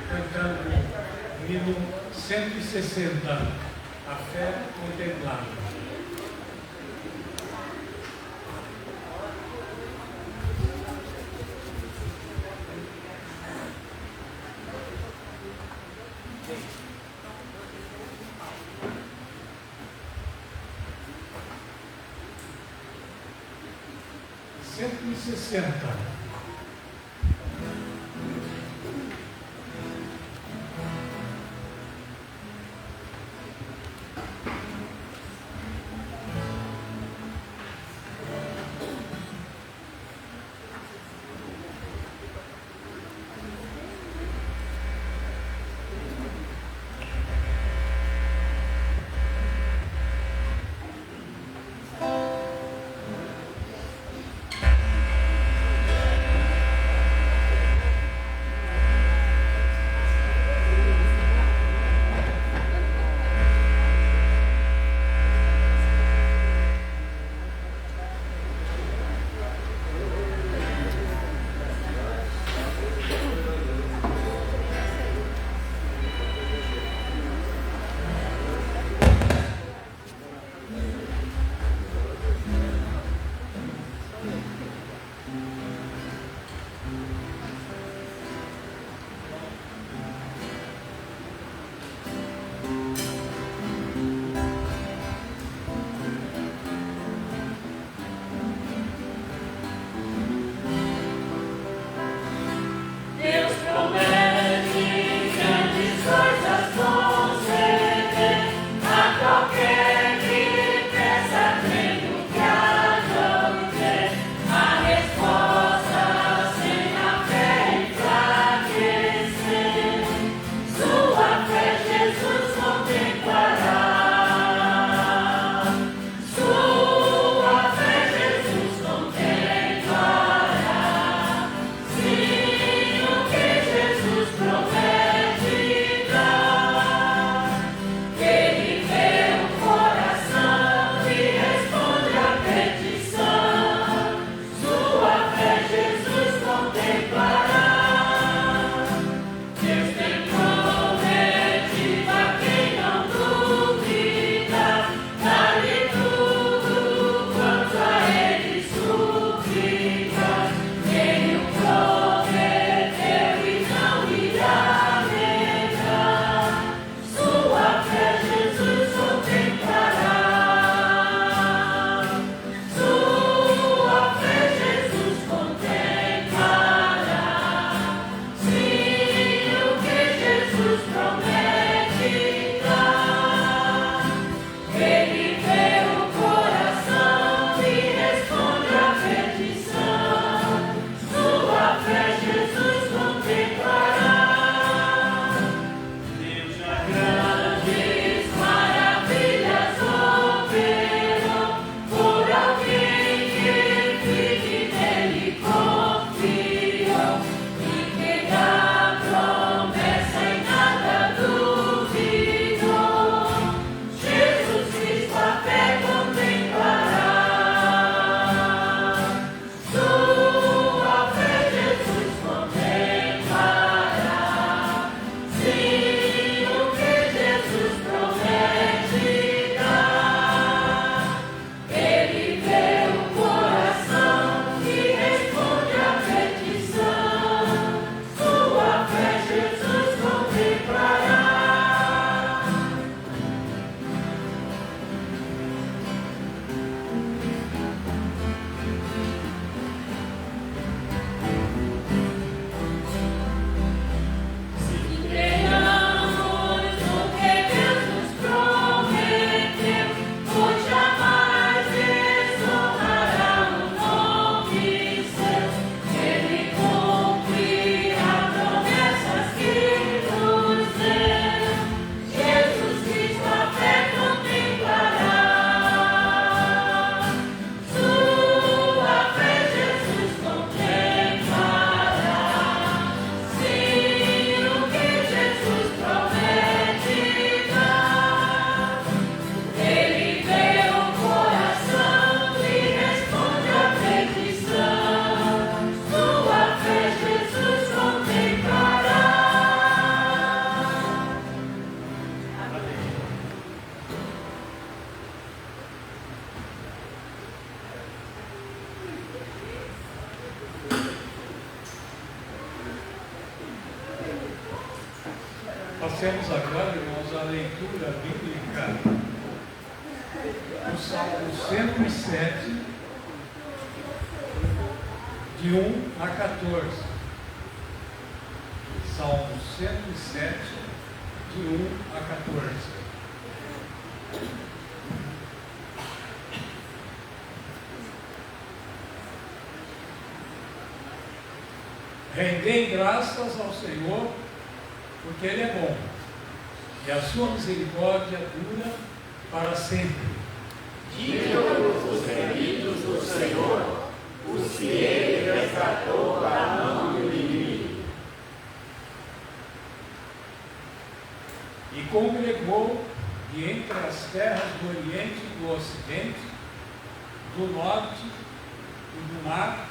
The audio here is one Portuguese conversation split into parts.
cantando o hino 160, A Fé Contemplada. Cento e 60. Passemos agora, irmãos, à leitura bíblica do Salmo 107, de 1 a 14. Salmo 107, de 1 a 14. Rendei graças ao Senhor, porque Ele é bom, e a sua misericórdia dura para sempre. Digam os remidos do Senhor, os que Ele resgatou da mão do inimigo. E congregou de entre as terras do Oriente e do Ocidente, do Norte e do Mar.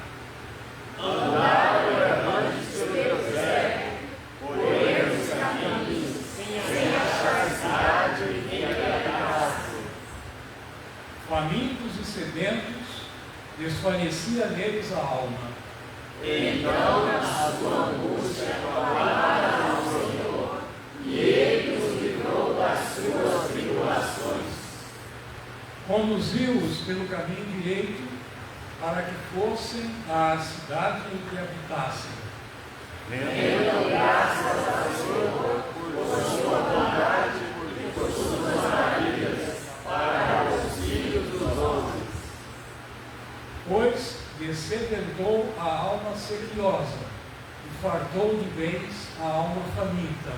Andaram errantes pelo deserto, porém os caminhos, sem achar cidade nem habitar. Famintos e sedentos, desfalecia neles a alma. Então, na sua angústia, clamaram ao Senhor, e Ele os livrou das suas tribulações. Conduziu-os pelo caminho direito, para que fossem à cidade em que habitassem. Rendam graças ao Senhor por sua bondade e por suas maravilhas para os filhos dos homens. Pois dessedentou a alma sediosa e fartou de bens a alma faminta.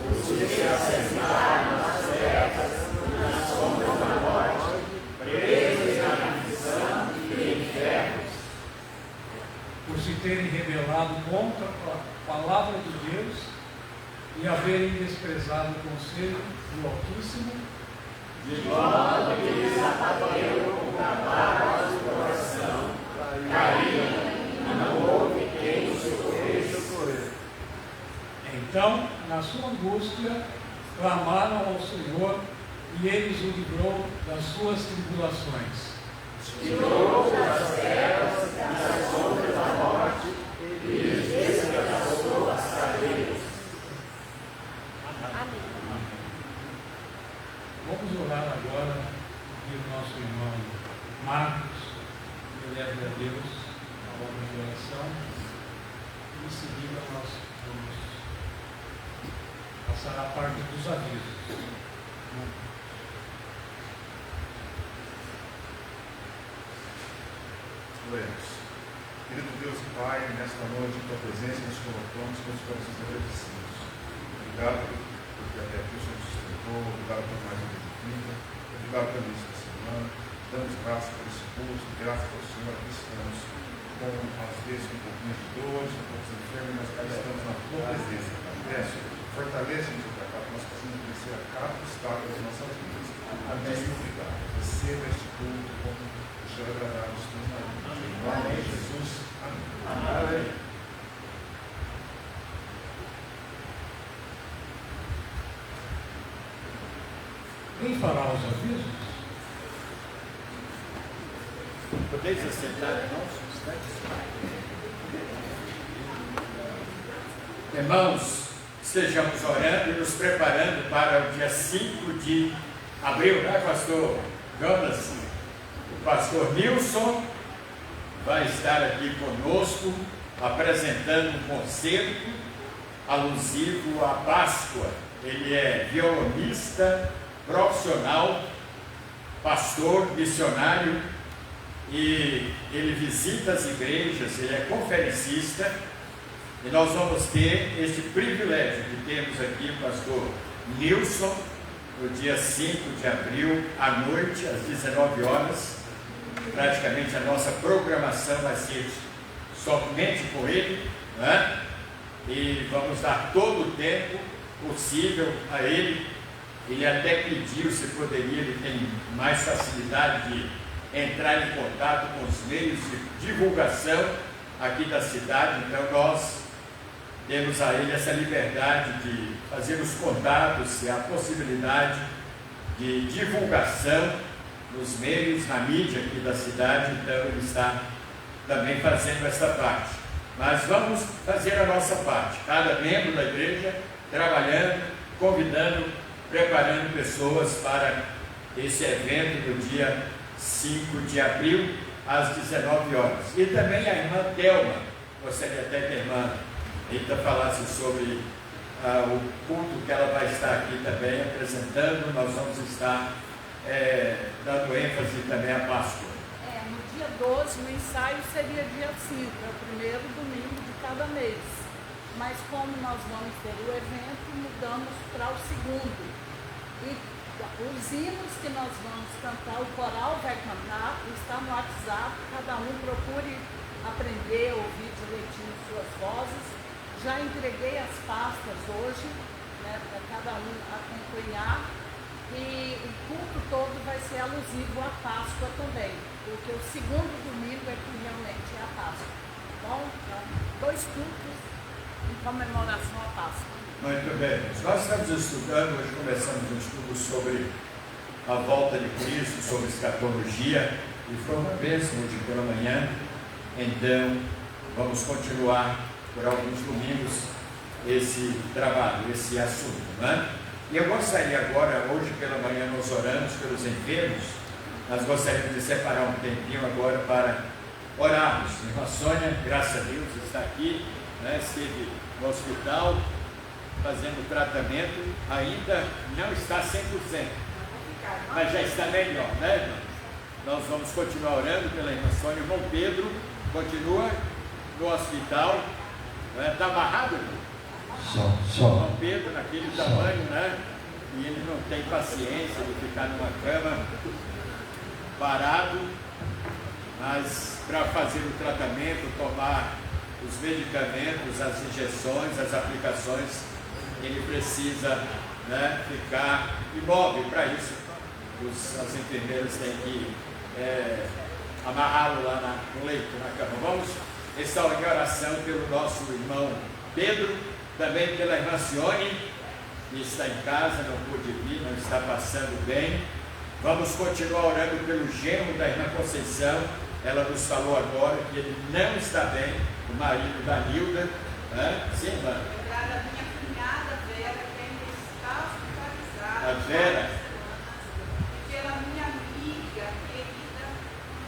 Os que se assentaram nas terras, na sombra da morte, presos na aflição e infernos. Por se terem rebelado contra a palavra de Deus e haverem desprezado o conselho do Altíssimo, De modo que lhes abateu com trabalho do coração, caíram, e não houve quem os socorresse. então, na sua angústia, clamaram ao Senhor, e Ele os livrou das suas tribulações. Tirou das terras e das sombras da morte, e lhes despedaçou as cadeias. Vamos orar agora pelo nosso irmão Marcos, que leve a Deus a obra de oração, e em seguida nós vamos passar a parte dos avisos. Oremos. Querido Deus e Pai, nesta noite, em Tua presença, nos colocamos com os corações agradecidos. Obrigado porque até aqui o Senhor nos sustentou, obrigado por mais um dia de vida, obrigado pelo início da semana. Damos graças por esse curso, graças ao Senhor, aqui estamos com, às vezes, com um pouquinho de dores, um pouco enfermos, mas aqui estamos na Tua presença. Peço, fortalece-nos, para cá, que nós possamos crescer a cada estado das nossas vidas. Amém. Obrigado. Receba este culto como o Senhor agradável dos teus maridos. Em nome de Jesus. Amém. Amém. Quem fará os avisos? Podeis assentar, irmãos? Irmãos, estejamos orando e nos preparando para o dia 5 de abril, né, pastor Jonas? O pastor Nilson vai estar aqui conosco, apresentando um concerto alusivo à Páscoa. Ele é violonista profissional, pastor, missionário, e ele visita as igrejas, ele é conferencista, e nós vamos ter este privilégio de termos aqui o pastor Nilson, no dia 5 de abril, à noite, às 19 horas. Praticamente a nossa programação vai ser somente com ele, né? E vamos dar todo o tempo possível a ele. Ele até pediu se poderia, ele tem mais facilidade de entrar em contato com os meios de divulgação aqui da cidade, então nós temos a ele essa liberdade de fazer os contatos e a possibilidade de divulgação nos meios, na mídia aqui da cidade, então ele está também fazendo essa parte. Mas vamos fazer a nossa parte, cada membro da igreja trabalhando, convidando, preparando pessoas para esse evento do dia 5 de abril, às 19 horas. E também a irmã Thelma, gostaria até que a irmã Rita falasse sobre o culto que ela vai estar aqui também apresentando. Nós vamos estar dando ênfase também à Páscoa. No dia 12, o ensaio seria dia 5, é o primeiro domingo de cada mês. Mas como nós vamos ter o evento, mudamos para o segundo. E os hinos que nós vamos cantar, o coral vai cantar, está no WhatsApp, cada um procure aprender, ouvir direitinho suas vozes. Já entreguei as pastas hoje, né, para cada um acompanhar. E o culto todo vai ser alusivo à Páscoa também, porque o segundo domingo é que realmente é a Páscoa. Então, 2 cultos em comemoração à Páscoa. Muito bem. Nós estamos estudando, hoje começamos um estudo sobre a volta de Cristo, sobre escatologia, e foi uma bênção hoje pela manhã. Então, vamos continuar por alguns domingos esse trabalho, esse assunto, né? E eu gostaria agora, hoje pela manhã nós oramos pelos enfermos, nós gostaríamos de separar um tempinho agora para orarmos. A irmã Sônia, graças a Deus, está aqui, né? Esteve no hospital fazendo tratamento, ainda não está 100%, mas já está melhor, né, irmã? Nós vamos continuar orando pela irmã Sônia. O irmão Pedro continua no hospital, está amarrado, irmão? Só. Irmão Pedro, naquele tamanho, né? E ele não tem paciência de ficar numa cama parado, mas para fazer o tratamento, tomar os medicamentos, as injeções, as aplicações, ele precisa, né, ficar imóvel. Para isso, as enfermeiras têm que amarrá-lo lá no leito, na cama. Vamos estar em oração pelo nosso irmão Pedro, também pela irmã Sione, que está em casa, não pôde vir, não está passando bem. Vamos continuar orando pelo genro da irmã Conceição. Ela nos falou agora que ele não está bem, o marido da Nilda, né? Sim, irmã? Lembrar da minha cunhada Vera, que ainda está hospitalizada. A Vera? E pela minha amiga querida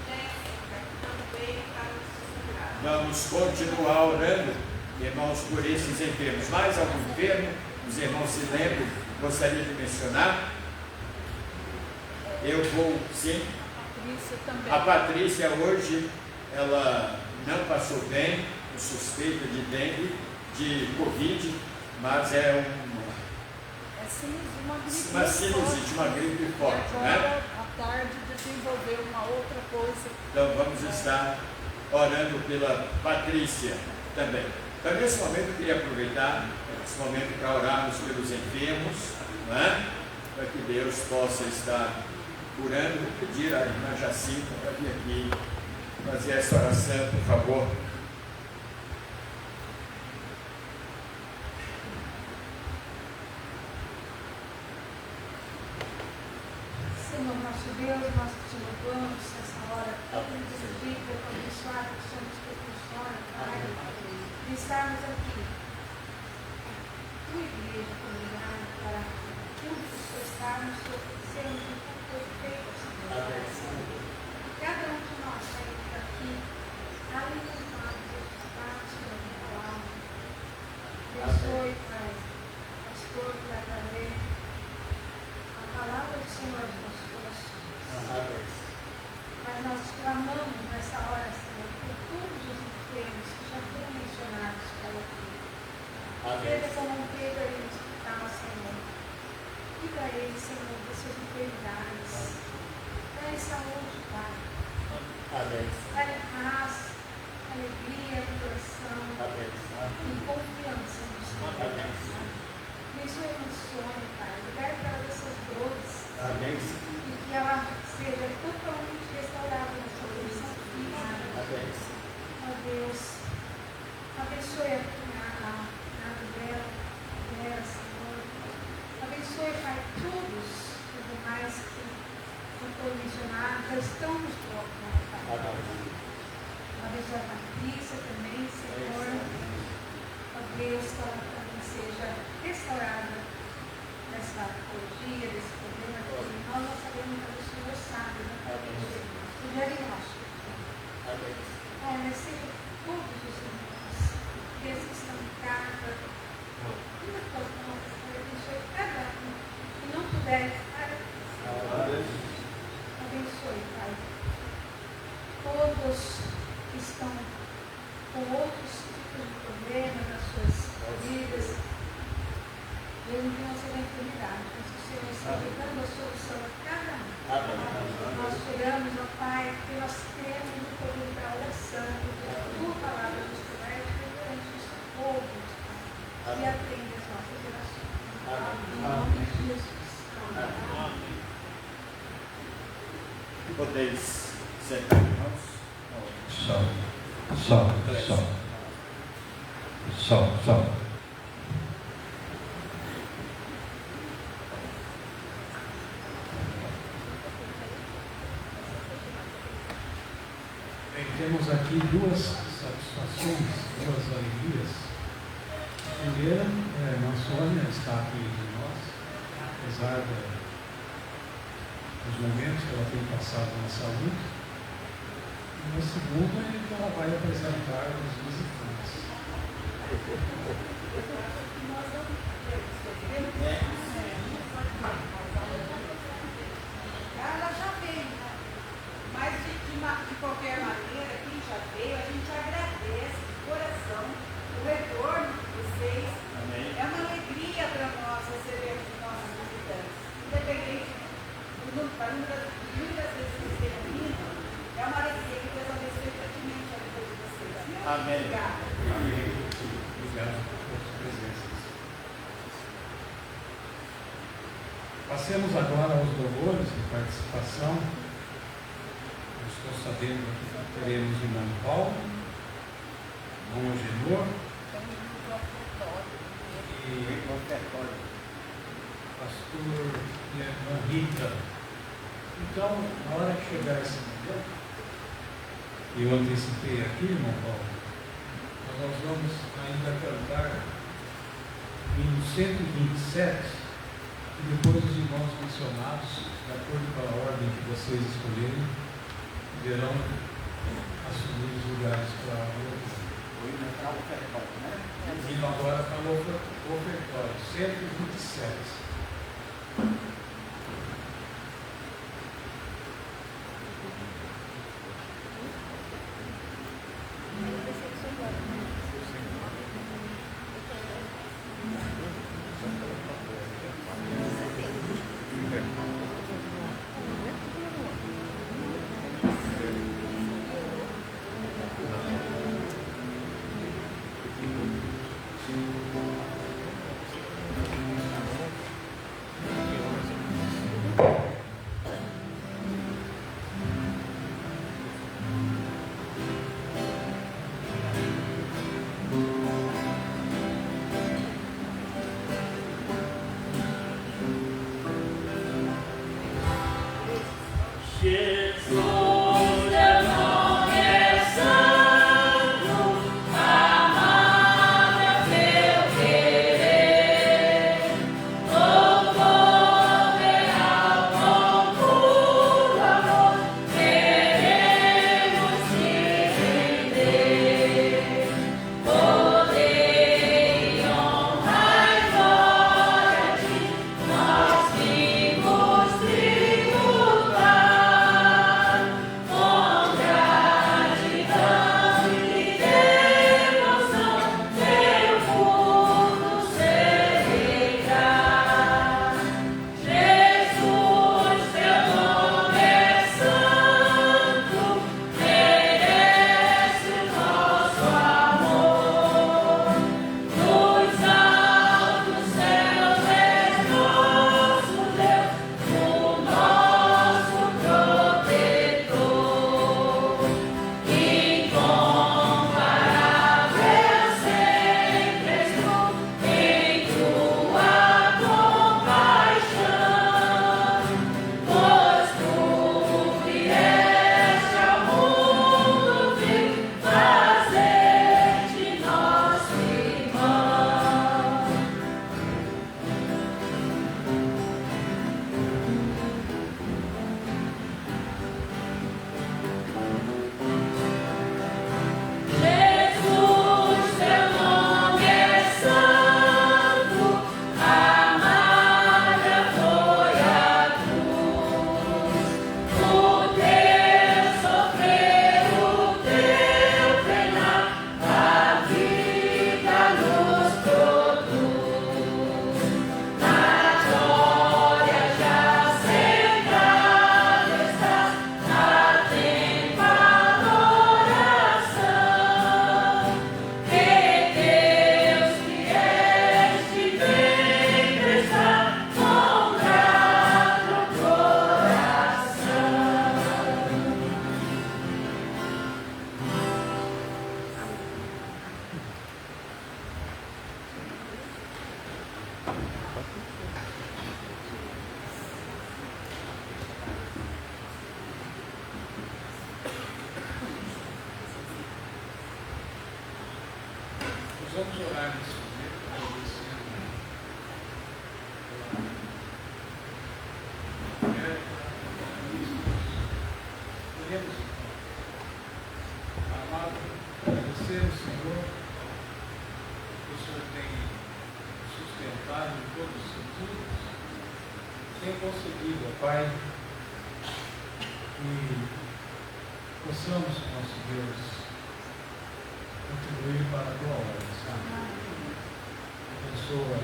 Jéssica, que também está nos segurando. Vamos continuar orando, irmãos, por esses enfermos. Mais algum enfermo? Os irmãos se lembram? Gostaria de mencionar? Eu vou, sim. Patrícia também. A Patrícia hoje, ela não passou bem, com suspeita de dengue, de Covid, mas é uma sinusite, uma gripe forte, e agora, né? à tarde, desenvolveu uma outra coisa. Então vamos estar orando pela Patrícia também. Então nesse momento eu queria aproveitar esse momento para orarmos pelos enfermos, né? Para que Deus possa estar curando. Vou pedir à irmã Jacinta para vir aqui fazer essa oração, por favor. Senhor nosso Deus, nós te louvamos nessa hora tão bendita, abençoada que somos por tua história, Pai, de estarmos aqui, tua igreja combinada para juntos prestarmos e oferecermos um culto perfeito, Senhor. Cada um de nós saímos aqui alimentados, exercitados pela tua palavra. Abençoe, Pai, o pastor que vai trazer a palavra do Senhor aos nossos corações. Mas nós clamamos nessa hora, Senhor, por todos os enfermos que já foram mencionados pela tua. Seja como um Pedro aí no hospital, Senhor. Diga a ele, Senhor, das suas enfermidades. Dá-lhe saúde, Pai. Dá-lhe paz, dá-lhe Abençoe, Pai, todos que estão com outros tipos de problemas nas suas vidas, mesmo que não seja enfermidade, mas que o Senhor esteja dando a solução a cada um. Nós chegamos, ó Pai, porque nós cremos no poder da oração, porque a tua palavra nos promete perante os povos, Pai, e atende as nossas orações. Em nome de Jesus. Amém. Podeis sentar, irmãos? Só. Bem, temos aqui duas satisfações, duas alegrias. A primeira é a irmã Sônia está aqui de nós, apesar dos momentos que ela tem passado na saúde. E a segunda é que ela vai apresentar os visitantes. Ela já veio, né? Mas de qualquer maneira, quem já veio, a gente agradece de coração o retorno de vocês. Amém. É uma alegria para nós recebermos os nossos visitantes. Independente do número de muitas vezes que estejam vindo, é uma alegria que Deus abençoe praticamente a vida de vocês. Amém. Obrigada. Amém. Obrigado por suas presenças. Passemos agora aos louvores de participação. Eu estou sabendo que teremos o irmão Paulo, irmão Agenor e pastor e a irmã Rita. Então, na hora que chegar esse momento, e eu antecipei aqui, irmão Paulo, nós vamos ainda cantar o hino 127, e depois os irmãos mencionados, de acordo com a ordem que vocês escolherem, deverão assumir os lugares para o hino entrar o ofertório, né? O hino agora para o ofertório, 127. Nós vamos orar nesse momento, agradecendo pela mulher, queremos, amado, agradecer ao Senhor, que o Senhor tem sustentado em todos os sentidos, tem concedido, ó Pai, que possamos, nosso Deus, contribuir para a tua obra, Senhor. Abençoa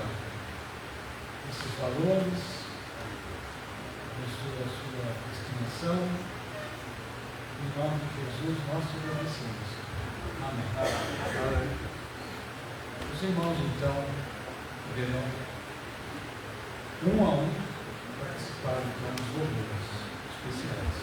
esses valores, abençoa a sua estimação. Em nome de Jesus, nós te agradecemos. Amém. Os irmãos, então, poderão, um a um, participar então dos louvores especiais.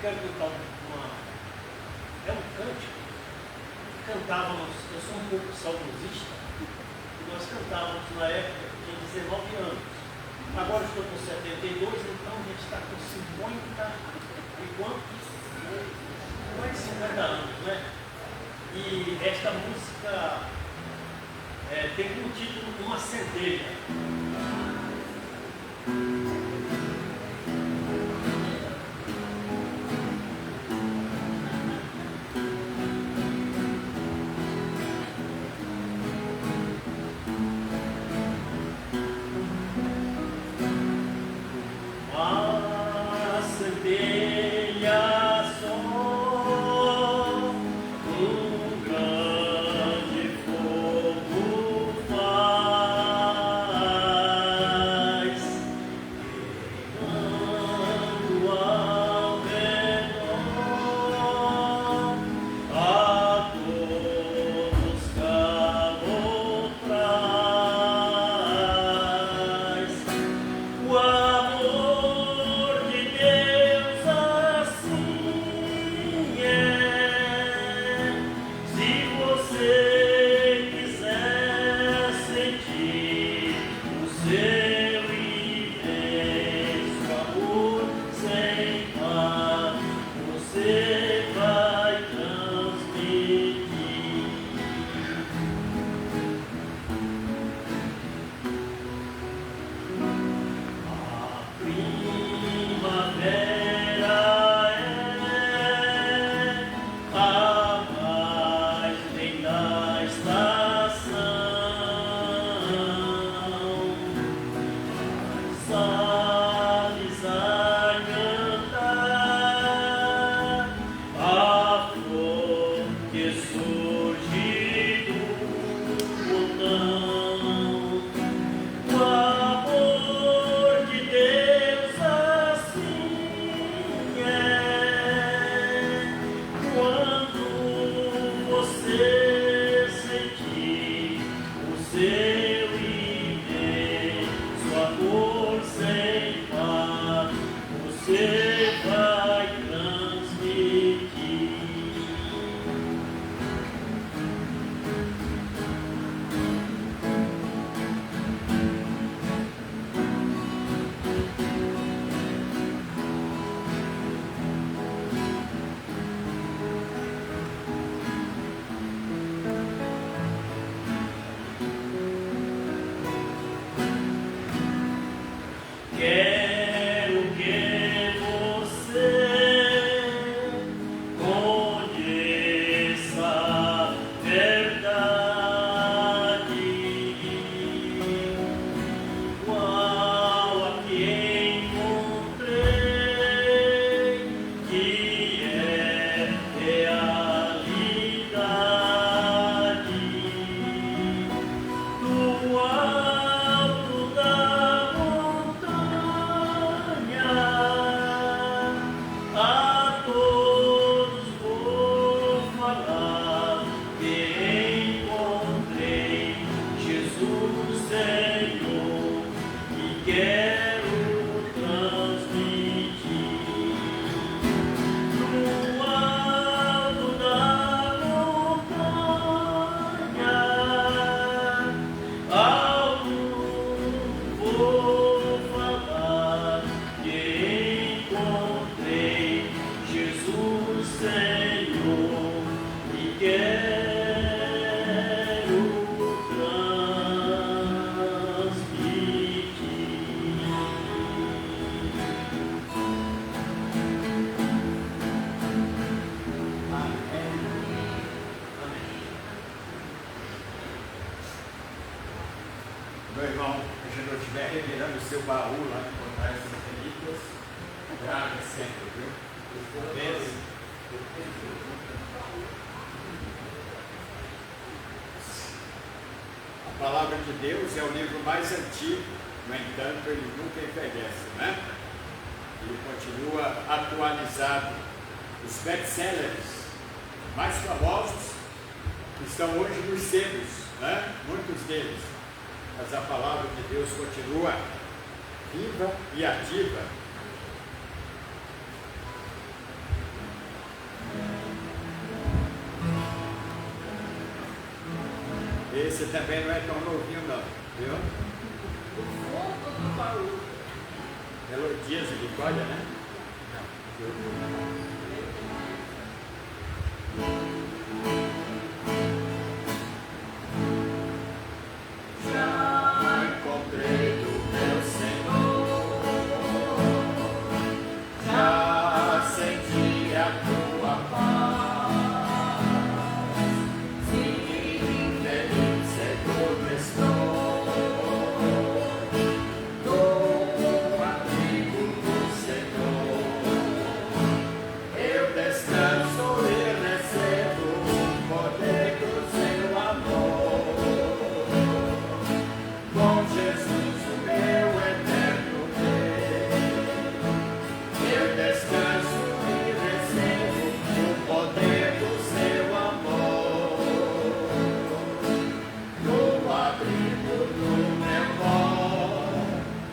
quero cantar é um cântico. Cantávamos, eu sou um pouco saudosista, e nós cantávamos na época de 19 anos. Agora estou com 72, então a gente está com 50 e quantos? Mais de 50 anos, né? E esta música tem como título Uma Centelha. Meu irmão, a gente não estiver revirando o seu baú lá, encontrar essas relíquias, grave sempre, viu? Pense. A palavra de Deus é o livro mais antigo, no entanto, ele nunca envelhece, né? Ele continua atualizado. Os best-sellers mais famosos estão hoje nos sebos, né? Muitos deles. Mas a palavra de Deus continua viva e ativa. Esse também não é tão novinho não, viu? O fundo do baú. Melodias de Nicólia, né? Já encontrei o meu Senhor, já senti a tua paz, sim, feliz seguro estou, no abrigo do Senhor, eu descanso e recebo o poder do seu amor. Com Jesus, o meu eterno Rei, eu descanso e recebo o poder do seu amor. No abrigo do meu bom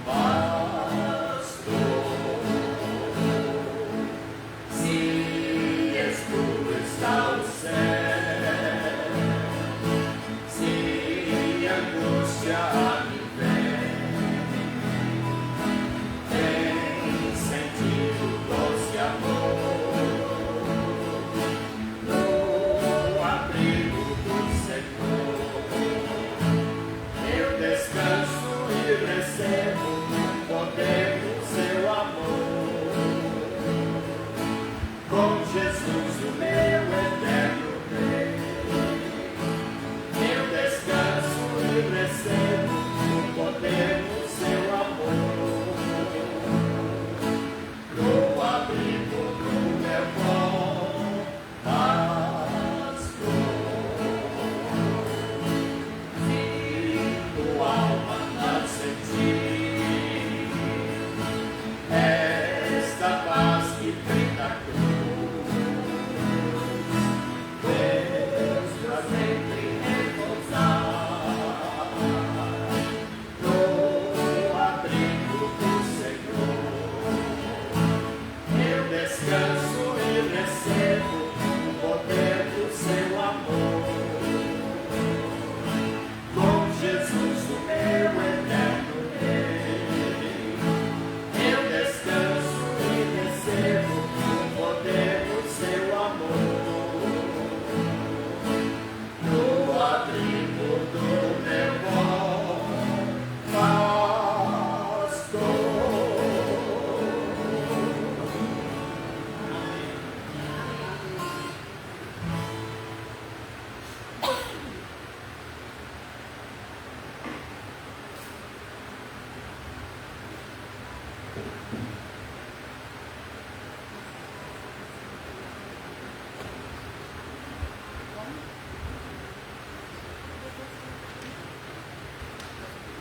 pastor, se escuro está o céu, se angústia me vem, tem sentido doce amor. No abrigo do Senhor, eu descanso e recebo o poder do seu amor. Com Jesus, o meu eterno Rei, eu descanso e recebo o poder do seu amor. No abrigo do meu bom pastor, sinto alma a sentir esta paz que vem da cruz. Deus pra sempre repousar no abrigo do Senhor. Eu descanso e recebo o poder do seu amor. Com Jesus, o meu eterno Rei, eu descanso e recebo o poder do seu amor. No abrigo do meu bom pastor.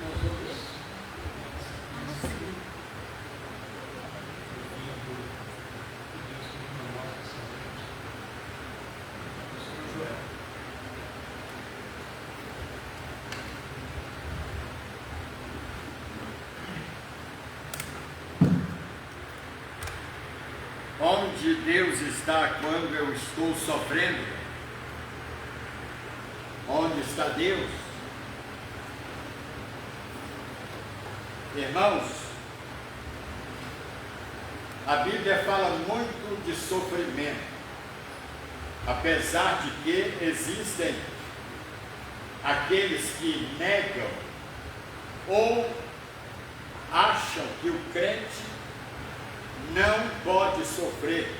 Nós vamos Onde Deus está quando eu estou sofrendo? Onde está Deus? Irmãos, a Bíblia fala muito de sofrimento, apesar de que existem aqueles que negam ou acham que o crente não pode sofrer.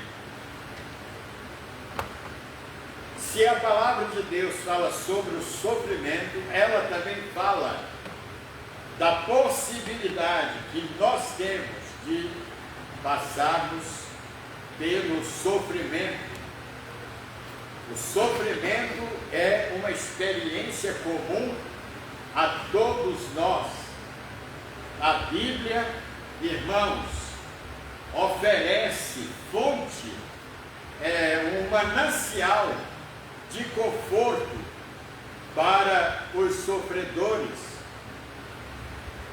Se a palavra de Deus fala sobre o sofrimento, ela também fala da possibilidade que nós temos de passarmos pelo sofrimento. O sofrimento é uma experiência comum a todos nós. A Bíblia, irmãos, oferece fonte, um manancial de conforto para os sofredores.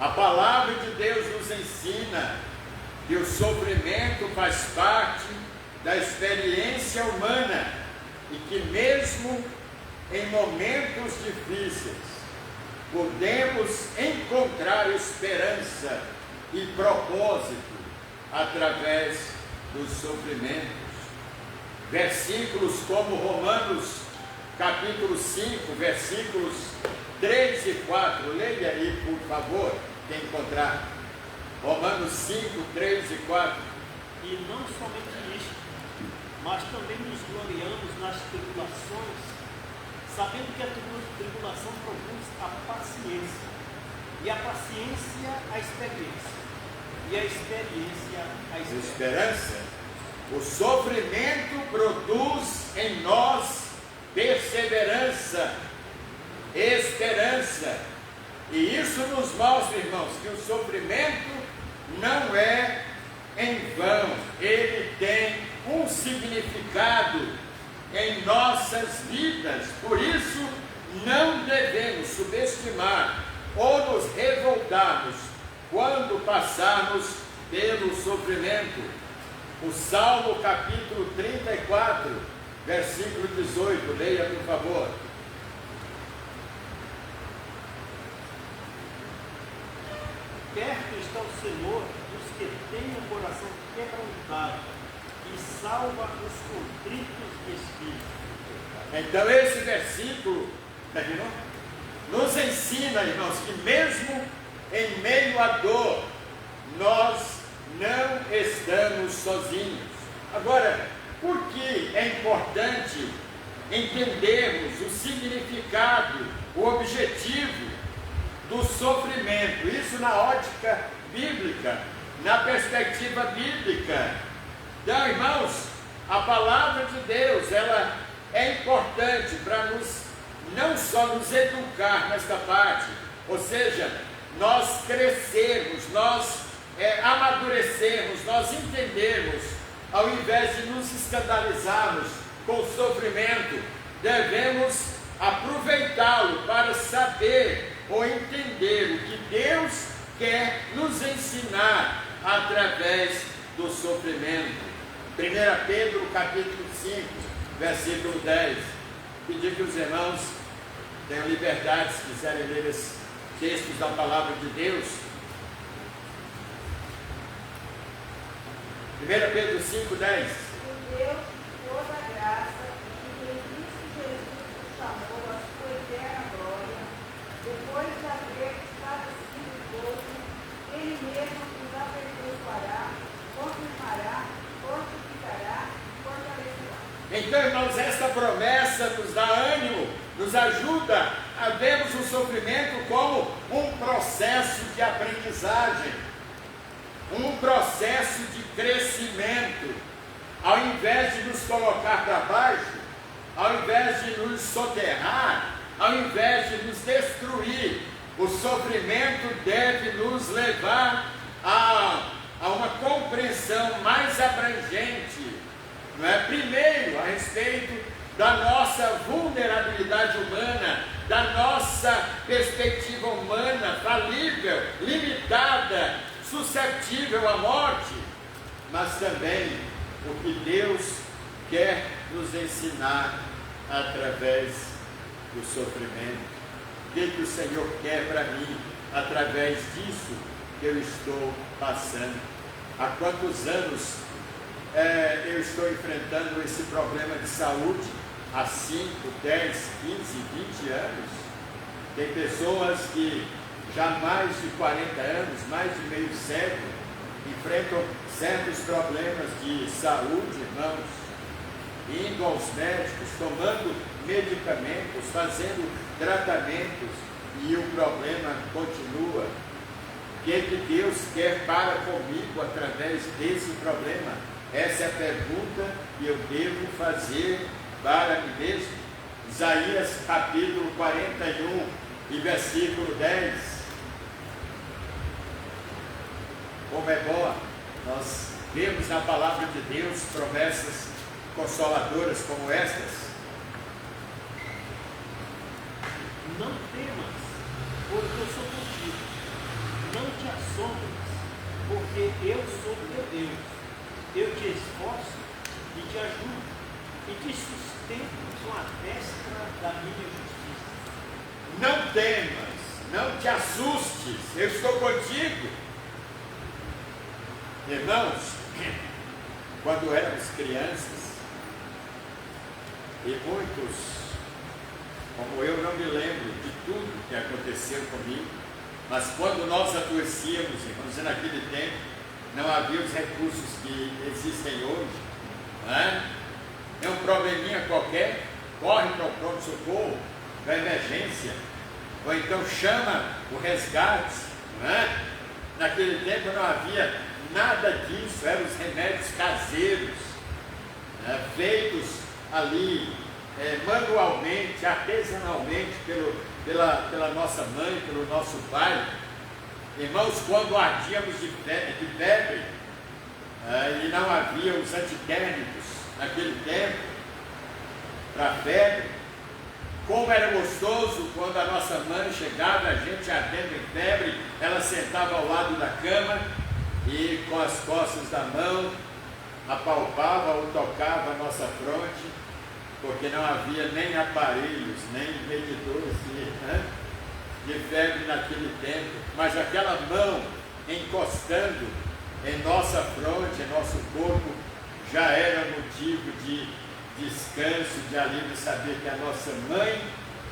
A palavra de Deus nos ensina que o sofrimento faz parte da experiência humana e que mesmo em momentos difíceis, podemos encontrar esperança e propósito através dos sofrimentos. Versículos como Romanos capítulo 5, versículos 3 e 4. Leia aí, por favor, quem encontrar. Romanos 5, 3 e 4. E não somente isto, mas também nos gloriamos nas tribulações, sabendo que a tribulação produz a paciência, e a paciência a experiência, e a experiência a Esperança. O sofrimento produz em nós perseverança, esperança. E isso nos mostra, irmãos, que o sofrimento não é em vão. Ele tem um significado em nossas vidas. Por isso, não devemos subestimar ou nos revoltarmos quando passarmos pelo sofrimento. O Salmo capítulo 34, versículo 18, leia por favor. Perto está o Senhor dos que têm o coração quebrantado e salva os contritos de espírito. Então esse versículo, terminou? Nos ensina, irmãos, que mesmo em meio à dor, nós não estamos sozinhos. Agora, por que é importante entendermos o significado, o objetivo do sofrimento? Isso na ótica bíblica, na perspectiva bíblica. Então, irmãos, a palavra de Deus, ela é importante para não só nos educar nesta parte, ou seja, nós crescermos, nós amadurecermos, nós entendermos, ao invés de nos escandalizarmos com o sofrimento, devemos aproveitá-lo para saber ou entender o que Deus quer nos ensinar através do sofrimento. 1 Pedro capítulo 5, versículo 10. Pedir que os irmãos tenham liberdade, se quiserem ler esses textos da palavra de Deus. 1 Pedro 5, 10. O Deus de toda graça, que em Cristo Jesus nos chamou à sua eterna glória, depois de haver padecido pouco, Ele mesmo nos aperfeiçoará, confirmará, fortificará e fortalecerá. Então, irmãos, esta promessa nos dá ânimo, nos ajuda a vermos o sofrimento como um processo de aprendizagem, um processo de crescimento. Ao invés de nos colocar para baixo, ao invés de nos soterrar, ao invés de nos destruir, o sofrimento deve nos levar a uma compreensão mais abrangente, não é? Primeiro, a respeito da nossa vulnerabilidade humana, da nossa perspectiva humana, falível, limitada, suscetível à morte, mas também o que Deus quer nos ensinar através do sofrimento. O que o Senhor quer para mim através disso que eu estou passando? Há quantos anos eu estou enfrentando esse problema de saúde? Há 5, 10, 15, 20 anos. Tem pessoas que já há mais de 40 anos, mais de meio século, enfrentam certos problemas de saúde, irmãos, indo aos médicos, tomando medicamentos, fazendo tratamentos, e o problema continua. O que Deus quer para comigo através desse problema? Essa é a pergunta que eu devo fazer para mim mesmo. Isaías capítulo 41 e versículo 10. Como é boa nós vemos na palavra de Deus promessas consoladoras como estas. Não temas, porque eu sou contigo. Não te assombres, porque eu sou teu Deus. Eu te esforço e te ajudo, e te sustento com a destra da minha justiça. Não temas, não te assustes, eu estou contigo. Irmãos, quando éramos crianças, e muitos, como eu, não me lembro de tudo que aconteceu comigo, mas quando nós adoecíamos, irmãos, e naquele tempo não havia os recursos que existem hoje, não é? É um probleminha qualquer, corre para o pronto-socorro, para a emergência, ou então chama o resgate, não é? Naquele tempo não havia nada disso, eram os remédios caseiros, feitos ali manualmente, artesanalmente pela nossa mãe, pelo nosso pai. Irmãos, quando ardíamos de febre, e não havia os antitérmicos naquele tempo para febre, como era gostoso quando a nossa mãe chegava, a gente ardendo em febre, ela sentava ao lado da cama e com as costas da mão apalpava ou tocava a nossa fronte, porque não havia nem aparelhos, nem medidores de febre naquele tempo, mas aquela mão encostando em nossa fronte, em nosso corpo, já era motivo de descanso, de alívio, saber que a nossa mãe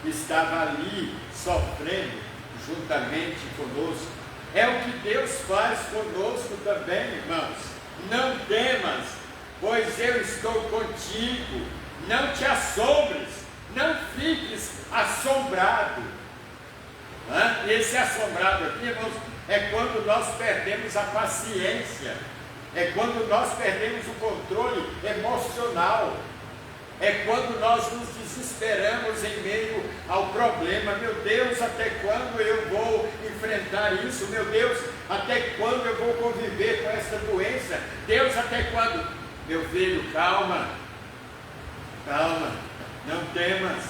estava ali sofrendo juntamente conosco. É o que Deus faz conosco também, irmãos. Não temas, pois eu estou contigo. Não te assombres, não fiques assombrado. Esse assombrado aqui, irmãos, é quando nós perdemos a paciência, é quando nós perdemos o controle emocional, é quando nós nos desesperamos em meio ao problema. Meu Deus, até quando eu vou enfrentar isso? Meu Deus, até quando eu vou conviver com essa doença? Deus, até quando? Meu filho, calma, calma, não temas,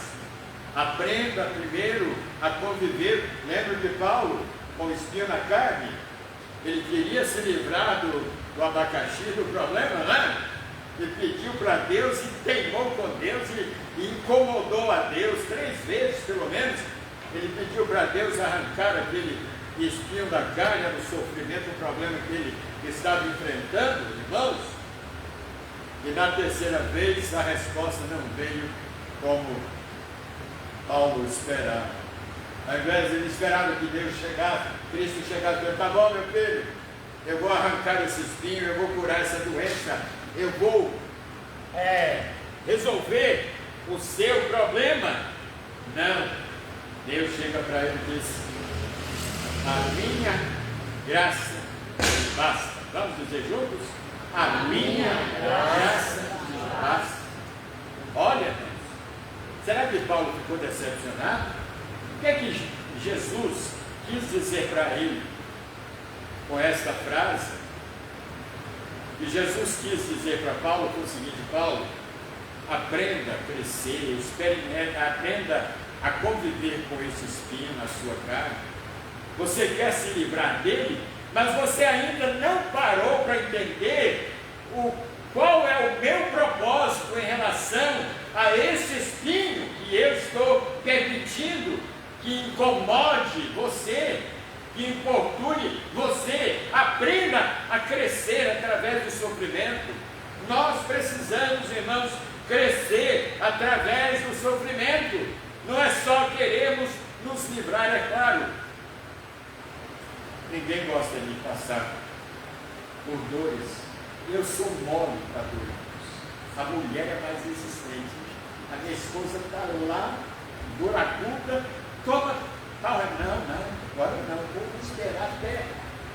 aprenda primeiro a conviver. Lembra de Paulo, com o espinho na carne? Ele queria se livrar do abacaxi, do problema, né? Ele pediu para Deus e teimou com Deus e incomodou a Deus 3 vezes, pelo menos. Ele pediu para Deus arrancar aquele espinho da carne, do sofrimento, o problema que ele estava enfrentando, irmãos. E na 3ª vez a resposta não veio como Paulo esperava. Ao invés de ele esperar que Deus chegasse, Cristo chegasse e disse: tá bom, meu filho, eu vou arrancar esse espinho, eu vou curar essa doença, eu vou resolver o seu problema. Não, Deus chega para ele e diz: a minha graça te basta. Vamos dizer juntos? A minha graça te basta. Olha, será que Paulo ficou decepcionado? O que é que Jesus quis dizer para ele com esta frase? E Jesus quis dizer para Paulo foi o seguinte: Paulo, aprenda a crescer, experimente, aprenda a conviver com esse espinho na sua carne. Você quer se livrar dele, mas você ainda não parou para entender qual é o meu propósito em relação a esse espinho que eu estou permitindo que incomode você, que importune você. Aprenda a crescer através do sofrimento. Nós precisamos, irmãos, crescer através do sofrimento. Não é só queremos nos livrar, é claro. Ninguém gosta de passar por dores. Eu sou mole para dores. A mulher é mais resistente. A minha esposa está lá, buracuda, toma. Não, agora não, vou esperar até.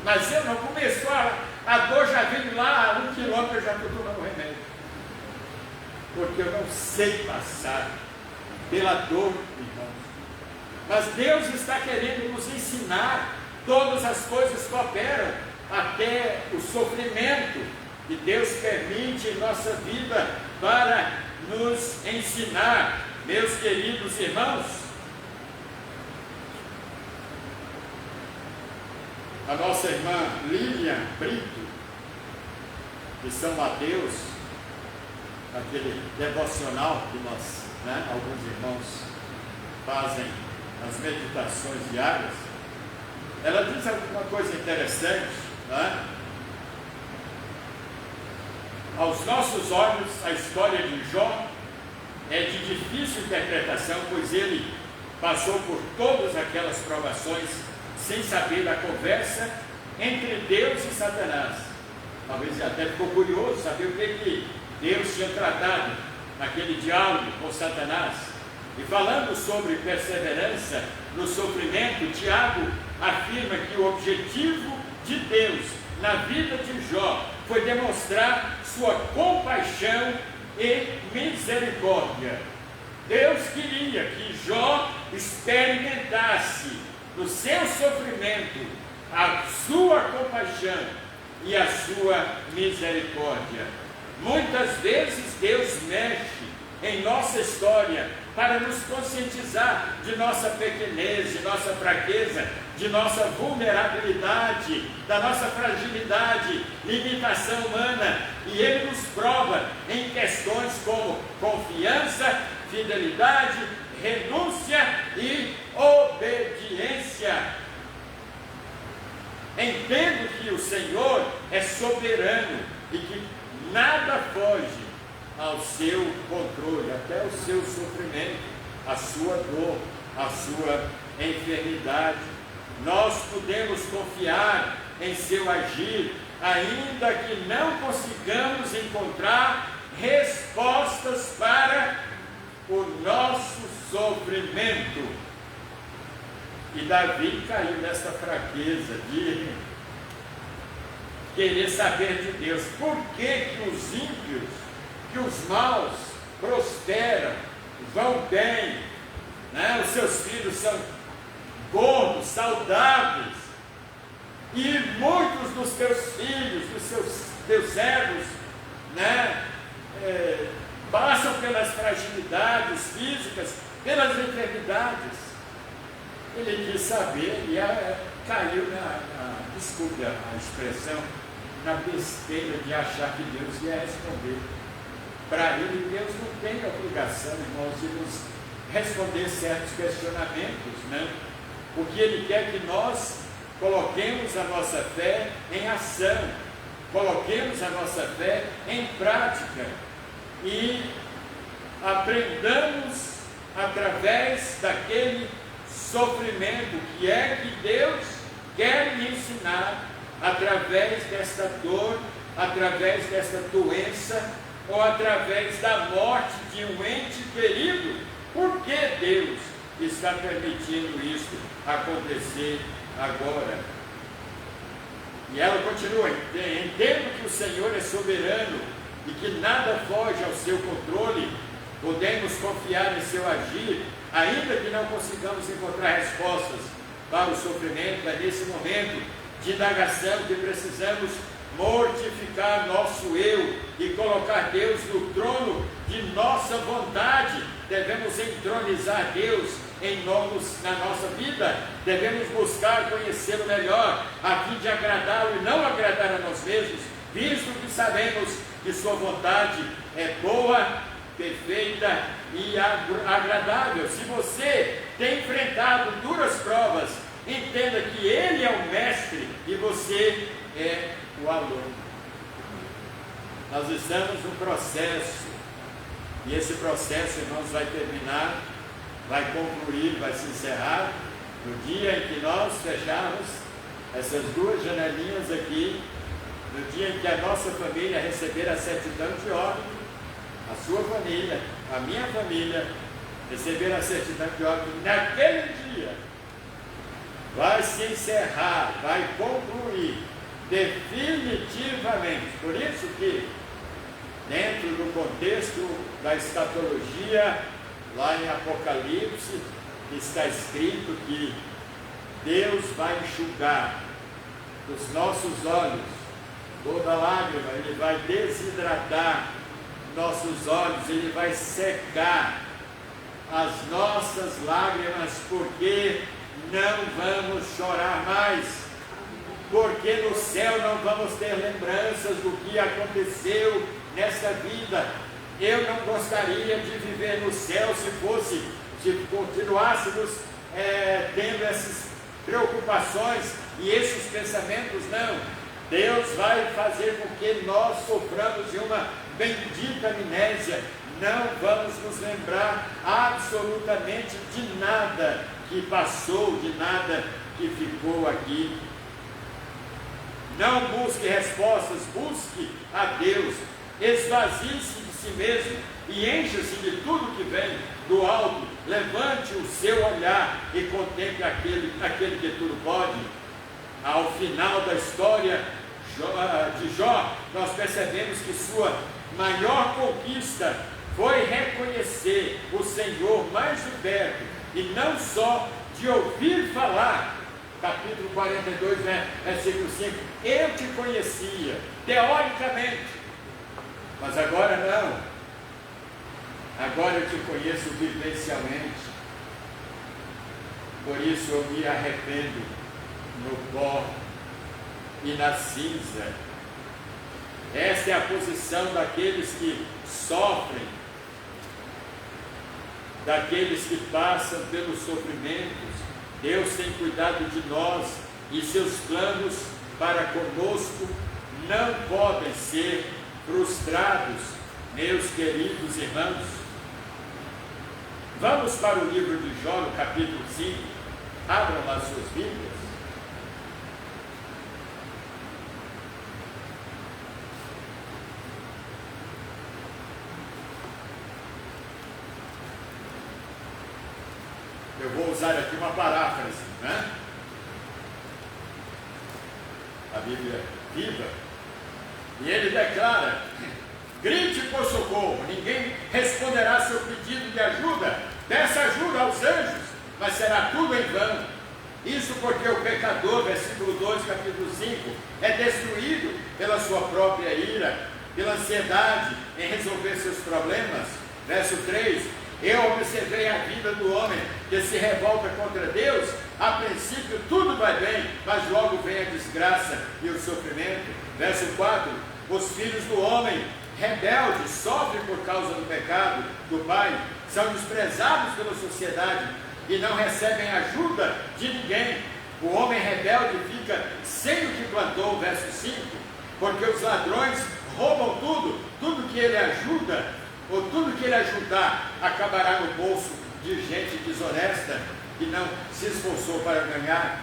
Mas eu não começou, a dor já vem lá a 1 quilômetro, eu já estou tomando remédio. Porque eu não sei passar pela dor, irmãos. Mas Deus está querendo nos ensinar. Todas as coisas cooperam, até o sofrimento que Deus permite em nossa vida para nos ensinar. Meus queridos irmãos, a nossa irmã Lilian Brito, de São Mateus, aquele devocional que nós, alguns irmãos fazem as meditações diárias, ela diz alguma coisa interessante, né? Aos nossos olhos, a história de Jó é de difícil interpretação, pois ele passou por todas aquelas provações sem saber da conversa entre Deus e Satanás. Talvez ele até ficou curioso saber o que Deus tinha tratado naquele diálogo com Satanás. E falando sobre perseverança no sofrimento, Tiago afirma que o objetivo de Deus na vida de Jó foi demonstrar sua compaixão e misericórdia. Deus queria que Jó experimentasse no seu sofrimento a sua compaixão e a sua misericórdia. Muitas vezes Deus mexe em nossa história para nos conscientizar de nossa pequenez, de nossa fraqueza, de nossa vulnerabilidade, da nossa fragilidade, limitação humana, e Ele nos prova em questões como confiança, fidelidade, renúncia e obediência. Entendo que o Senhor é soberano e que nada foge ao seu controle, até o seu sofrimento, a sua dor, a sua enfermidade. Nós podemos confiar em seu agir, ainda que não consigamos encontrar respostas para o nosso sofrimento. E Davi caiu nessa fraqueza de querer saber de Deus. Por que os ímpios, que os maus prosperam, vão bem, né? Os seus filhos são gordos, saudáveis, e muitos dos teus filhos, dos teus servos, né, passam pelas fragilidades físicas, pelas enfermidades. Ele quis saber e caiu desculpe a expressão, na besteira de achar que Deus ia responder. Para ele, Deus não tem obrigação, irmãos, de nos responder certos questionamentos, né? O que Ele quer que nós coloquemos a nossa fé em ação, coloquemos a nossa fé em prática e aprendamos através daquele sofrimento que é que Deus quer me ensinar através desta dor, através desta doença ou através da morte de um ente querido. Por que Deus está permitindo isso acontecer agora? E ela continua: entendo que o Senhor é soberano e que nada foge ao seu controle. Podemos confiar em seu agir, ainda que não consigamos encontrar respostas para o sofrimento. É nesse momento de indagação que precisamos mortificar nosso eu e colocar Deus no trono de nossa vontade. Devemos entronizar Deus na nossa vida. Devemos buscar conhecê-lo melhor, a fim de agradá-lo e não agradar a nós mesmos, visto que sabemos que sua vontade é boa, perfeita e agradável. Se você tem enfrentado duras provas, entenda que Ele é o mestre e você é o aluno. Nós estamos num processo, e esse processo, irmãos, vai terminar, vai concluir, vai se encerrar no dia em que nós fecharmos essas duas janelinhas aqui, no dia em que a nossa família receber a certidão de óbito, a sua família, a minha família, receber a certidão de óbito. Naquele dia vai se encerrar, vai concluir definitivamente. Por isso que, dentro do contexto da escatologia, lá em Apocalipse, está escrito que Deus vai enxugar dos nossos olhos toda lágrima, Ele vai desidratar nossos olhos, Ele vai secar as nossas lágrimas, porque não vamos chorar mais, porque no céu não vamos ter lembranças do que aconteceu nesta vida. Eu não gostaria de viver no céu se continuássemos tendo preocupações e esses pensamentos, não. Deus vai fazer com que nós soframos de uma bendita amnésia. Não vamos nos lembrar absolutamente de nada que passou, de nada que ficou aqui. Não busque respostas, busque a Deus. Esvazie-se de si mesmo e encha-se de tudo que vem do alto. Levante o seu olhar e contemple aquele que tudo pode. Ao final da história de Jó, nós percebemos que sua maior conquista foi reconhecer o Senhor mais de perto e não só de ouvir falar. Capítulo 42, versículo 5. Eu te conhecia, teoricamente, mas agora não. Agora eu te conheço vivencialmente. Por isso eu me arrependo no pó e na cinza. Essa é a posição daqueles que sofrem, daqueles que passam pelos sofrimentos. Deus tem cuidado de nós e seus planos para conosco não podem ser frustrados, meus queridos irmãos. Vamos para o livro de Jó, no capítulo 5. Abram lá suas Bíblias. Eu vou usar aqui uma paráfrase, né? A Bíblia viva. E ele declara: grite por socorro, ninguém responderá seu pedido de ajuda. Peça ajuda aos anjos, mas será tudo em vão. Isso porque o pecador, versículo 2, capítulo 5, é destruído pela sua própria ira, pela ansiedade em resolver seus problemas. Verso 3: eu observei a vida do homem que se revolta contra Deus. A princípio tudo vai bem, mas logo vem a desgraça e o sofrimento. Verso 4: os filhos do homem rebeldes sofrem por causa do pecado do pai, são desprezados pela sociedade e não recebem ajuda de ninguém. O homem rebelde fica sem o que plantou. Verso 5: porque os ladrões roubam tudo que ele ajuda, ou tudo que ele ajudar, acabará no bolso de gente desonesta que não se esforçou para ganhar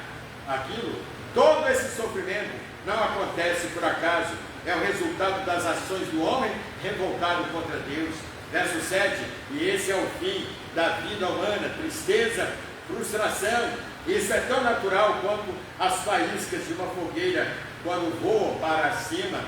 aquilo. Todo esse sofrimento não acontece por acaso, é o resultado das ações do homem revoltado contra Deus. Verso 7: e esse é o fim da vida humana, tristeza, frustração. Isso é tão natural quanto as faíscas de uma fogueira quando voam para cima.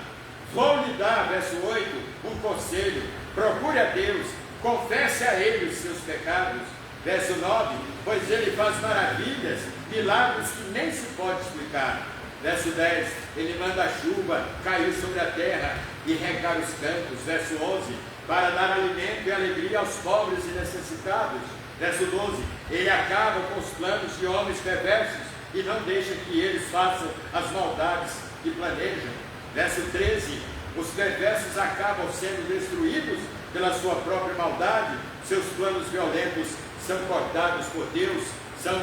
Vou lhe dar, verso 8, um conselho: procure a Deus, confesse a Ele os seus pecados. Verso 9: pois Ele faz maravilhas, milagres que nem se pode explicar. Verso 10: Ele manda a chuva cair sobre a terra e regar os campos. Verso 11: para dar alimento e alegria aos pobres e necessitados. Verso 12: Ele acaba com os planos de homens perversos e não deixa que eles façam as maldades que planejam. Verso 13: os perversos acabam sendo destruídos pela sua própria maldade, seus planos violentos são cortados por Deus, são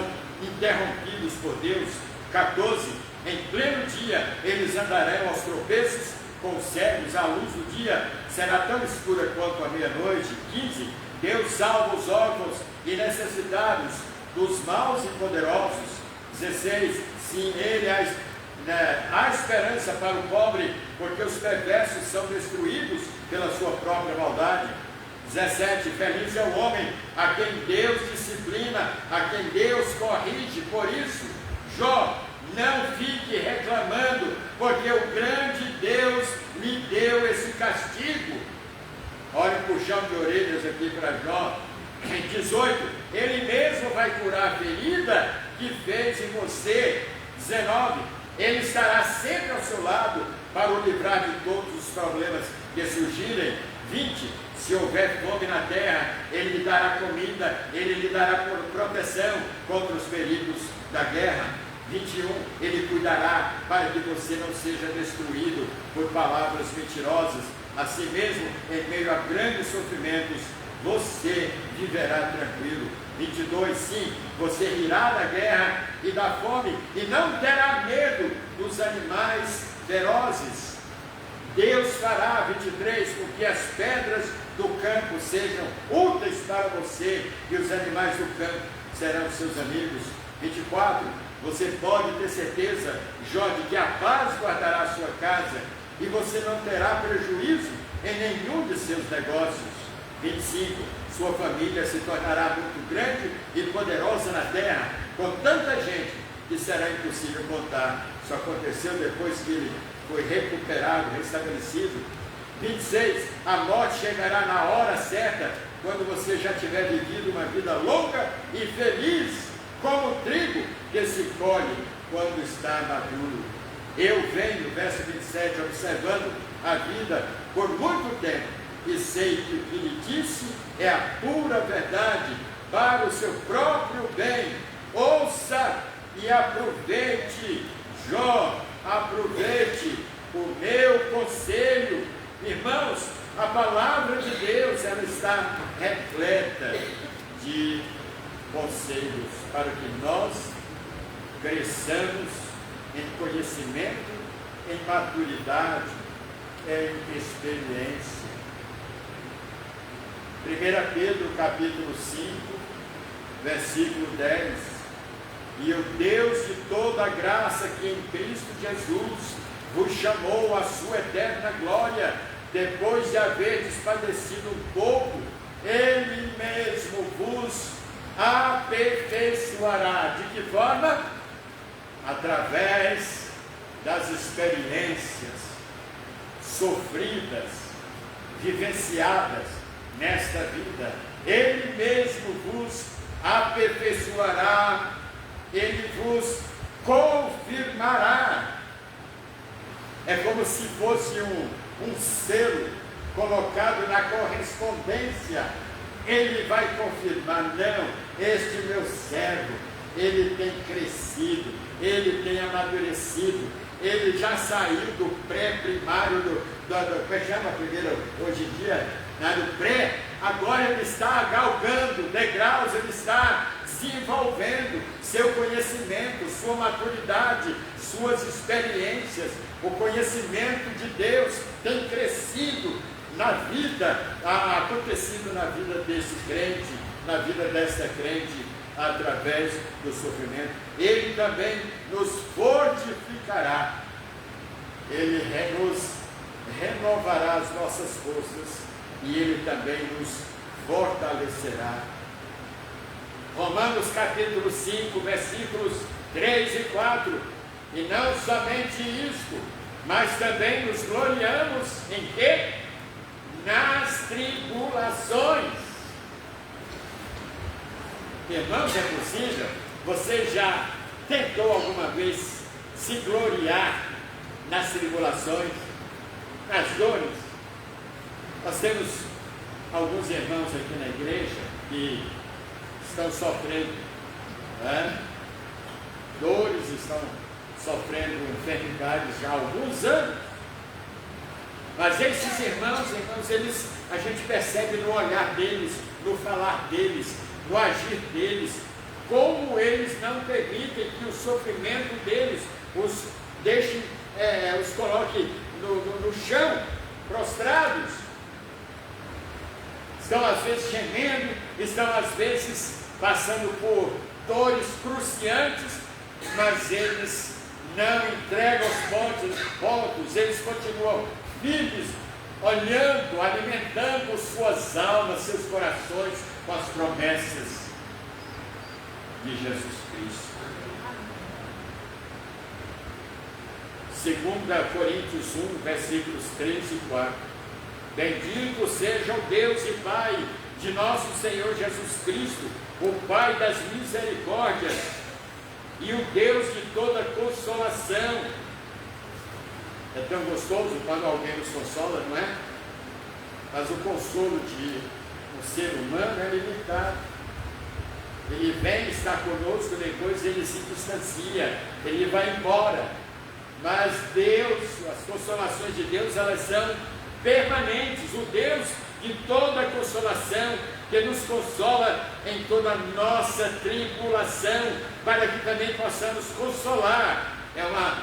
interrompidos por Deus. 14: em pleno dia eles andarão aos tropeços com cegos, a luz do dia será tão escura quanto a meia-noite. 15: Deus salva os órfãos e necessitados dos maus e poderosos. 16: sim, Ele há esperança para o pobre, porque os perversos são destruídos pela sua própria maldade. 17: feliz é o homem a quem Deus disciplina, a quem Deus corrige. Por isso, Jó, não fique reclamando, porque o grande Deus lhe deu esse castigo. Olha o puxão de orelhas aqui para Jó. 18: Ele mesmo vai curar a ferida que fez em você. 19: Ele estará sempre ao seu lado para o livrar de todos os problemas que surgirem. 20: se houver fome na terra, Ele lhe dará comida, Ele lhe dará proteção contra os perigos da guerra. 21: Ele cuidará para que você não seja destruído por palavras mentirosas. Assim mesmo, em meio a grandes sofrimentos, você viverá tranquilo. 22, sim, você rirá da guerra e da fome, e não terá medo dos animais ferozes. Deus fará, 23, com que as pedras do campo sejam úteis para você, e os animais do campo serão seus amigos. 24, você pode ter certeza, Jó, de que a paz guardará a sua casa, e você não terá prejuízo em nenhum de seus negócios. 25, sua família se tornará muito grande e poderosa na terra, com tanta gente que será impossível contar. Isso aconteceu depois que ele foi recuperado, restabelecido. 26, a morte chegará na hora certa, quando você já tiver vivido uma vida longa e feliz, como o trigo que se colhe quando está maduro. Eu venho, verso 27, observando a vida por muito tempo, e sei que o que lhe disse é a pura verdade, para o seu próprio bem. Ouça e aproveite, Jó, aproveite o meu conselho. Irmãos, a palavra de Deus, ela está repleta de conselhos para que nós cresçamos em conhecimento, em maturidade, em experiência. 1 Pedro capítulo 5, versículo 10. E o Deus de toda a graça, que em Cristo Jesus vos chamou à sua eterna glória, depois de haver padecido um pouco, Ele mesmo vos aperfeiçoará. De que forma? Através das experiências sofridas, vivenciadas nesta vida. Ele mesmo vos aperfeiçoará, Ele vos confirmará. É como se fosse um selo colocado na correspondência. Ele vai confirmar: não, este meu servo, ele tem crescido, ele tem amadurecido, ele já saiu do pré-primário, como é que chama primeiro hoje em dia? Do pré, agora ele está galgando degraus, ele está desenvolvendo seu conhecimento, sua maturidade, suas experiências. O conhecimento de Deus tem crescido na vida, acontecido na vida desse crente, na vida desta crente, através do sofrimento. Ele também nos fortificará, Ele nos renovará as nossas forças, e Ele também nos fortalecerá. Romanos capítulo 5, versículos 3 e 4. E não somente isto, mas também nos gloriamos em quê? Nas tribulações. Irmãos, é possível? Você já tentou alguma vez se gloriar nas tribulações, nas dores? Nós temos alguns irmãos aqui na igreja que estão sofrendo dores, estão sofrendo enfermidades já há alguns anos. Mas esses irmãos, a gente percebe no olhar deles, no falar deles, no agir deles, como eles não permitem que o sofrimento deles os deixe, os coloque no chão, prostrados. Estão às vezes gemendo, estão às vezes passando por dores cruciantes, mas eles não entregam os pontos, eles continuam firmes, olhando, alimentando suas almas, seus corações com as promessas de Jesus Cristo. 2 Coríntios 1, versículos 3 e 4. Bendito seja o Deus e Pai de nosso Senhor Jesus Cristo, o Pai das misericórdias e o Deus de toda consolação. É tão gostoso quando alguém nos consola, não é? Mas o consolo de um ser humano é limitado. Ele vem, está conosco, depois ele se distancia, ele vai embora. Mas Deus, as consolações de Deus, elas são permanentes. O Deus de toda consolação, que nos consola em toda a nossa tribulação, para que também possamos consolar. É uma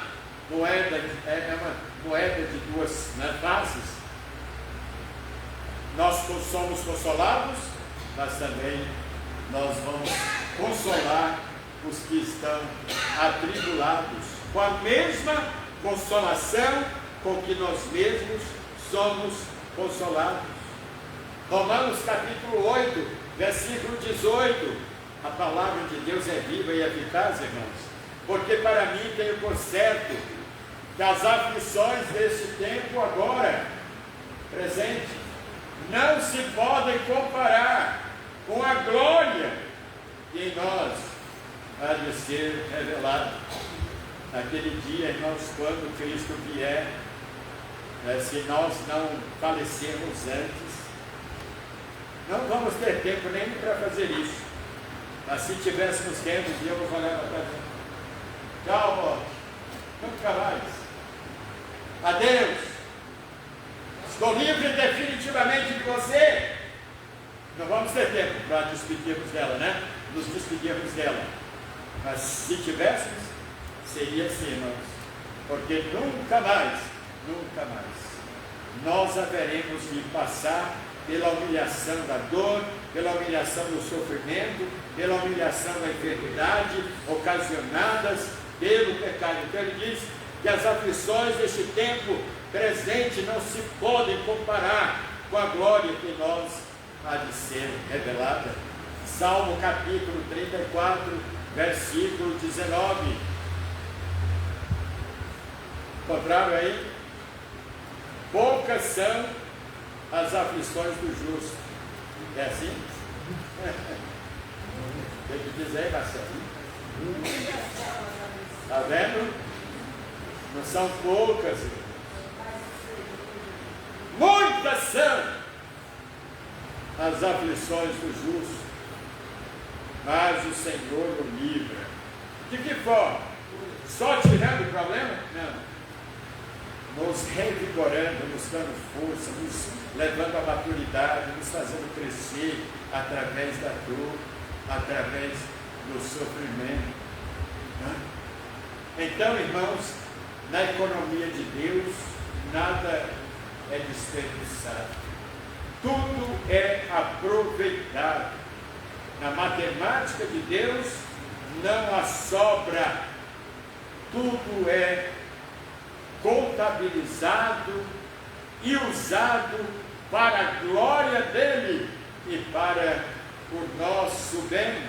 moeda de duas, né, faces. Nós somos consolados, mas também nós vamos consolar os que estão atribulados, com a mesma consolação com que nós mesmos somos consolados. Romanos capítulo 8, versículo 18, a palavra de Deus é viva e eficaz, irmãos, porque para mim tenho por certo que as aflições desse tempo agora, presente, não se podem comparar com a glória que em nós há de ser revelada. Naquele dia, irmãos, quando Cristo vier, se nós não falecermos antes, não vamos ter tempo nem para fazer isso. Mas se tivéssemos tempo, íamos olhar para trás. Tchau, morte. Nunca mais. Adeus. Estou livre definitivamente de você. Não vamos ter tempo para despedirmos dela, né? Nos despedirmos dela. Mas se tivéssemos, seria assim, irmãos. Porque nunca mais, nós haveremos de passar pela humilhação da dor, pela humilhação do sofrimento, pela humilhação da enfermidade, ocasionadas pelo pecado. Então ele diz que as aflições deste tempo presente não se podem comparar com a glória que nós há de ser revelada. Salmo capítulo 34, versículo 19. Encontraram aí? Poucas são as aflições do justo. É assim? Tem que dizer aí, Marcelo. Está vendo? Não são poucas. Muitas são as aflições do justo, mas o Senhor o livra. De que forma? Só tirando o problema? Não. Nos revigorando, nos dando força, nos levando à maturidade, nos fazendo crescer através da dor, através do sofrimento. Então, irmãos, na economia de Deus, nada é desperdiçado. Tudo é aproveitado. Na matemática de Deus, não há sobra. Tudo é contabilizado e usado para a glória dele e para o nosso bem.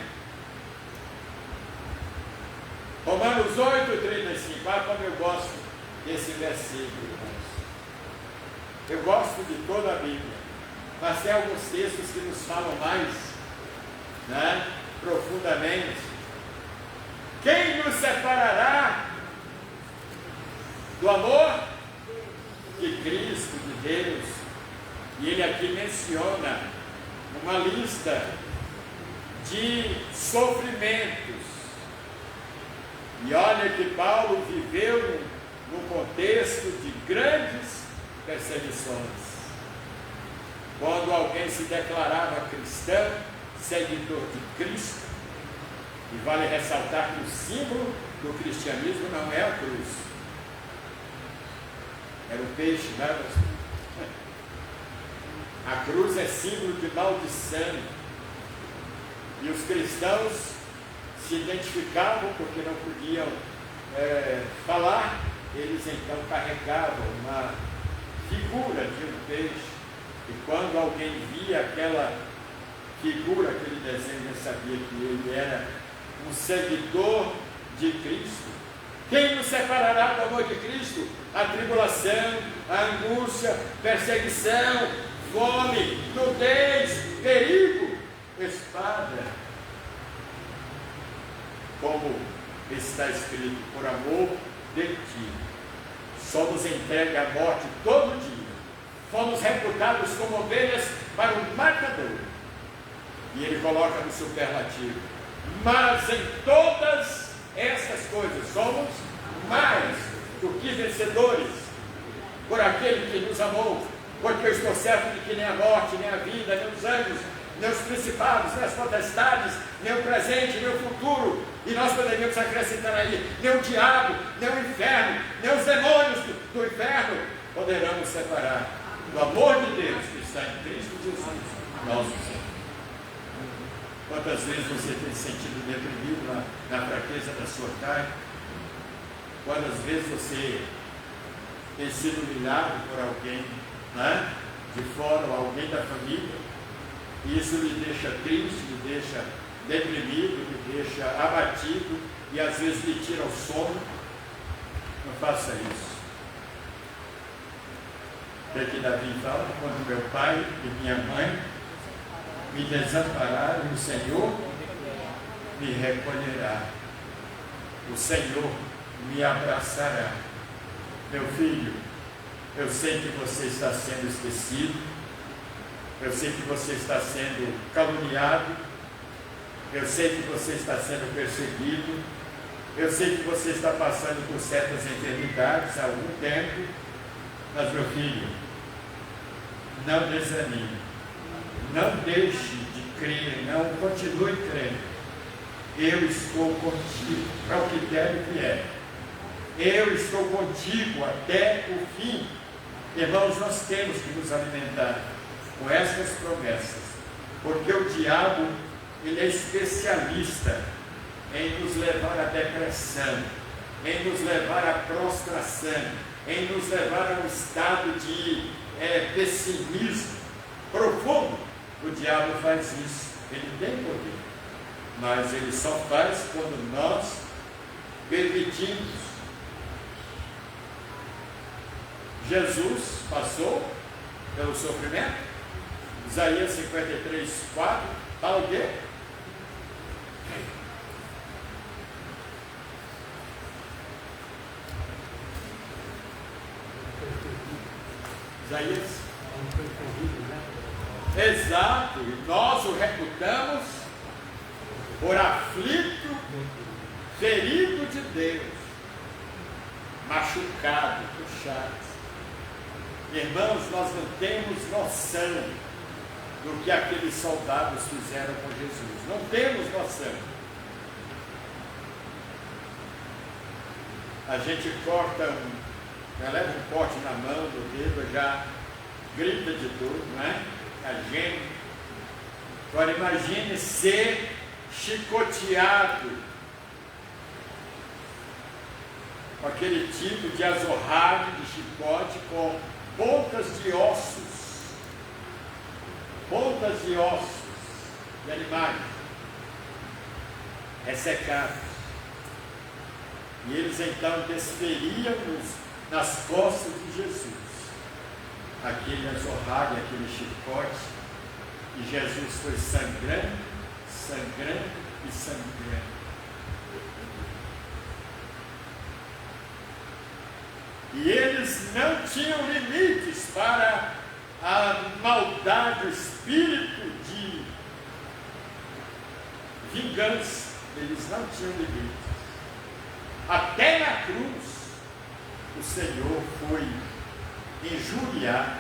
Romanos 8:35. Ah, como eu gosto desse versículo, irmãos. Eu gosto de toda a Bíblia, mas tem alguns textos que nos falam mais, né, profundamente. Quem nos separará do amor de Cristo, de Deus? E ele aqui menciona uma lista de sofrimentos. E olha que Paulo viveu num contexto de grandes perseguições. Quando alguém se declarava cristão, seguidor de Cristo, e vale ressaltar que o símbolo do cristianismo não é a cruz. Era o peixe, né? A cruz é símbolo de maldição. E os cristãos se identificavam porque não podiam falar. Eles então carregavam uma figura de um peixe. E quando alguém via aquela figura, aquele desenho, já sabia que ele era um seguidor de Cristo. Quem nos separará do amor de Cristo? A tribulação, a angústia, perseguição, fome, nudez, perigo, espada. Como está escrito, por amor de ti, somos entregues à morte todo dia, fomos reputados como ovelhas para o matador. E ele coloca no superlativo, mas em todas essas coisas somos mais do que vencedores por aquele que nos amou. porque eu estou certo de que nem a morte, nem a vida, nem os anjos, nem os principados, nem as potestades, nem o presente, nem o futuro, e nós poderíamos acrescentar aí, nem o diabo, nem o inferno, nem os demônios do inferno poderão nos separar do amor de Deus que está em Cristo Jesus, nosso Senhor. Quantas vezes você tem sentido deprimido na fraqueza da sua carne? Quantas vezes você tem sido humilhado por alguém, né, de fora, ou alguém da família, e isso lhe deixa triste, lhe deixa deprimido, lhe deixa abatido, e às vezes lhe tira o sono? Não faça isso. O que Davi fala? Quando meu pai e minha mãe me desampararam, o Senhor me recolherá, o Senhor me abraçará. Meu filho, eu sei que você está sendo esquecido, eu sei que você está sendo caluniado, eu sei que você está sendo perseguido, eu sei que você está passando por certas enfermidades há algum tempo, mas meu filho, não desanime, não deixe de crer, não continue crendo. Eu estou contigo para o que der e vier. Eu estou contigo até o fim. Irmãos, nós temos que nos alimentar com essas promessas, porque o diabo, ele é especialista em nos levar à depressão, em nos levar à prostração, em nos levar a um estado de pessimismo profundo. O diabo faz isso, ele tem poder, mas ele só faz quando nós permitimos. Jesus passou pelo sofrimento. Isaías 53, 4, fala o quê? Isaías? Exato, e nós o reputamos por aflito, ferido de Deus, machucado, puxado. Irmãos, nós não temos noção do que aqueles soldados fizeram com Jesus. Não temos noção. A gente corta já leva um corte na mão, do dedo, já grita de dor, não é? A gente. Agora imagine ser chicoteado com aquele tipo de azorrade, de chicote, com pontas de ossos de animais ressecados. E eles então desferiam nas costas de Jesus aquele azorrade, aquele chicote, e Jesus foi sangrando, sangrando e sangrando. E eles não tinham limites para a maldade, o espírito de vingança. Eles não tinham limites. Até na cruz, o Senhor foi injuriado.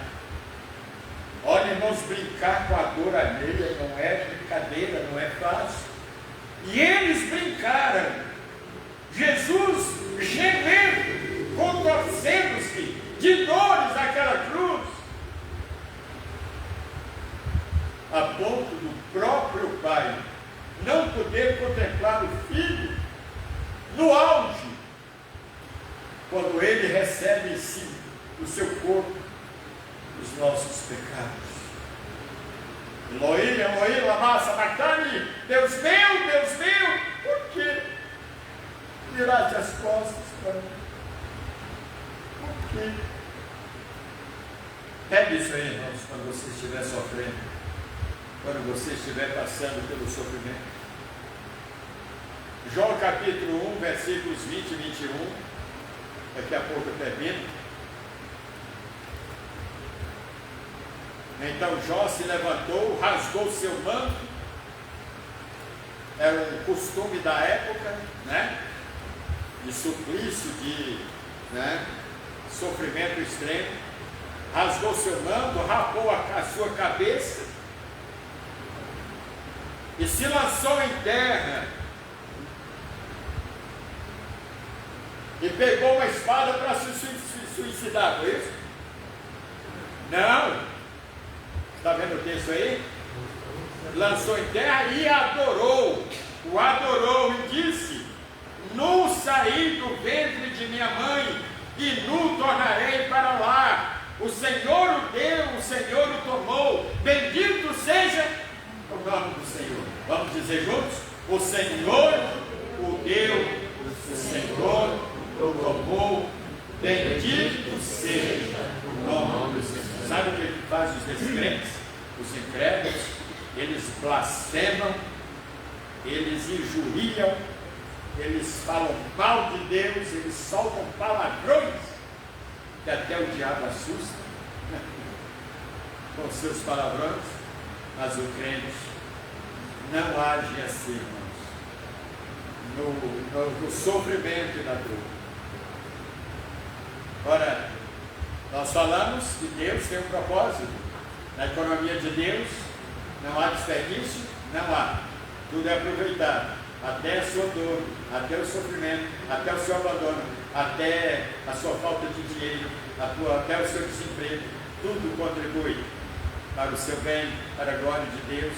Olha, irmãos, brincar com a dor alheia não é brincadeira, não é fácil. E eles brincaram. Jesus gemendo, contorcendo-se de dores naquela cruz, a ponto do próprio Pai não poder contemplar o Filho no auge, quando ele recebe em si o seu corpo os nossos pecados. Eloi, Eloi, lama sabachthani, Deus meu, por que viraste as costas para mim? Por quê? Pegue isso aí, irmãos, quando você estiver sofrendo, quando você estiver passando pelo sofrimento. João capítulo 1, versículos 20 e 21, daqui a pouco eu termino. Então Jó se levantou, rasgou seu manto, era um costume da época, né? De suplício, de sofrimento extremo. rasgou seu manto, rapou a sua cabeça e se lançou em terra e pegou uma espada para se suicidar, foi isso? Não. Está vendo o texto aí? Lançou em terra e adorou. O adorou e disse: nu saí do ventre de minha mãe e nu tornarei para lá. O Senhor o deu, o Senhor o tomou. Bendito seja o nome do Senhor. Vamos dizer juntos? O Senhor o deu, o Senhor o tomou. Bendito seja o nome do Senhor. Sabe o que ele faz os descrentes, os incrédulos? Eles blasfemam, eles injuriam, eles falam mal de Deus, eles soltam palavrões, que até o diabo assusta com seus palavrões, mas o crente não age assim, irmãos, no sofrimento e na dor. Ora, nós falamos que Deus tem um propósito. Na economia de Deus não há desperdício, não há. Tudo é aproveitado, até a sua dor, até o sofrimento, até o seu abandono, até a sua falta de dinheiro, até o seu desemprego. Tudo contribui para o seu bem, para a glória de Deus.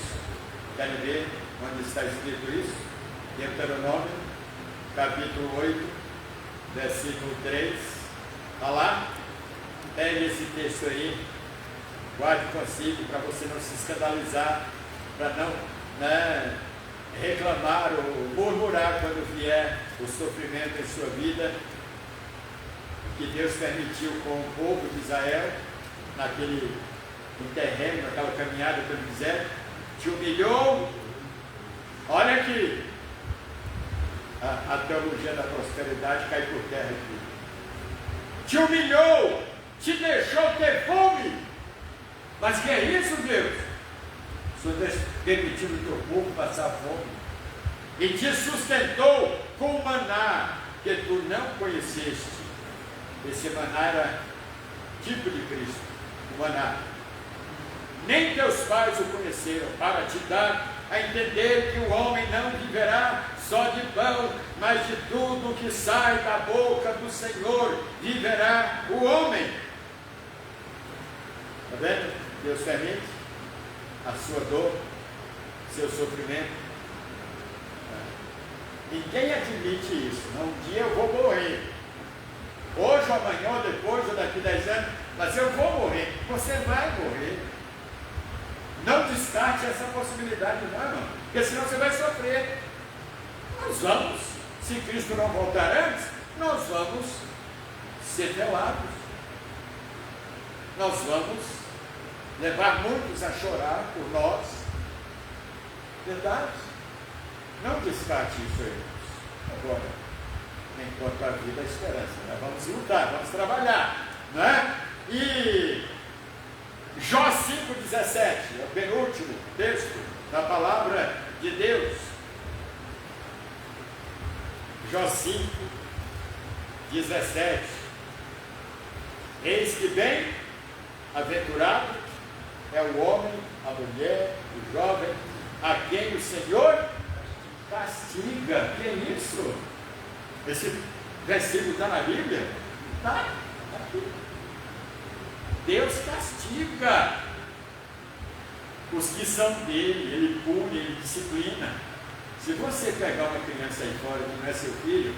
Querem ver onde está escrito isso? Deuteronômio, capítulo 8, versículo 3. Está lá? Pegue esse texto aí, guarde consigo, para você não se escandalizar, para não reclamar ou murmurar quando vier o sofrimento em sua vida, que Deus permitiu com o povo de Israel, no terreno, naquela caminhada pelo deserto, te humilhou. Olha aqui, a teologia da prosperidade cai por terra aqui. Te humilhou, te deixou ter fome. Mas que é isso, Deus? O Senhor permitiu o teu povo passar fome e te sustentou com o maná que tu não conheceste. Esse maná era tipo de Cristo, o maná. Nem teus pais o conheceram, para te dar a entender que o homem não viverá só de pão, mas de tudo que sai da boca do Senhor viverá o homem. Está vendo? Deus permite a sua dor, seu sofrimento. Ninguém admite isso. Não, um dia eu vou morrer. Hoje, ou amanhã, ou depois, ou daqui 10 anos, mas eu vou morrer. Você vai morrer. Não descarte essa possibilidade, não, irmão, porque senão você vai sofrer. Nós vamos, se Cristo não voltar antes, nós vamos ser velados. Nós vamos levar muitos a chorar por nós. Verdade? Não descarte isso aí. Agora, enquanto a vida, a esperança. Nós vamos lutar, vamos trabalhar. Não é? E Jó 5,17 é o penúltimo texto da palavra de Deus. Jó 5,17. Eis que bem-aventurado é o homem, a mulher, o jovem, a quem o Senhor castiga. Que é isso? Esse versículo está na Bíblia? Está aqui. Deus castiga os que são dele, ele pune, ele disciplina. Se você pegar uma criança aí fora que não é seu filho,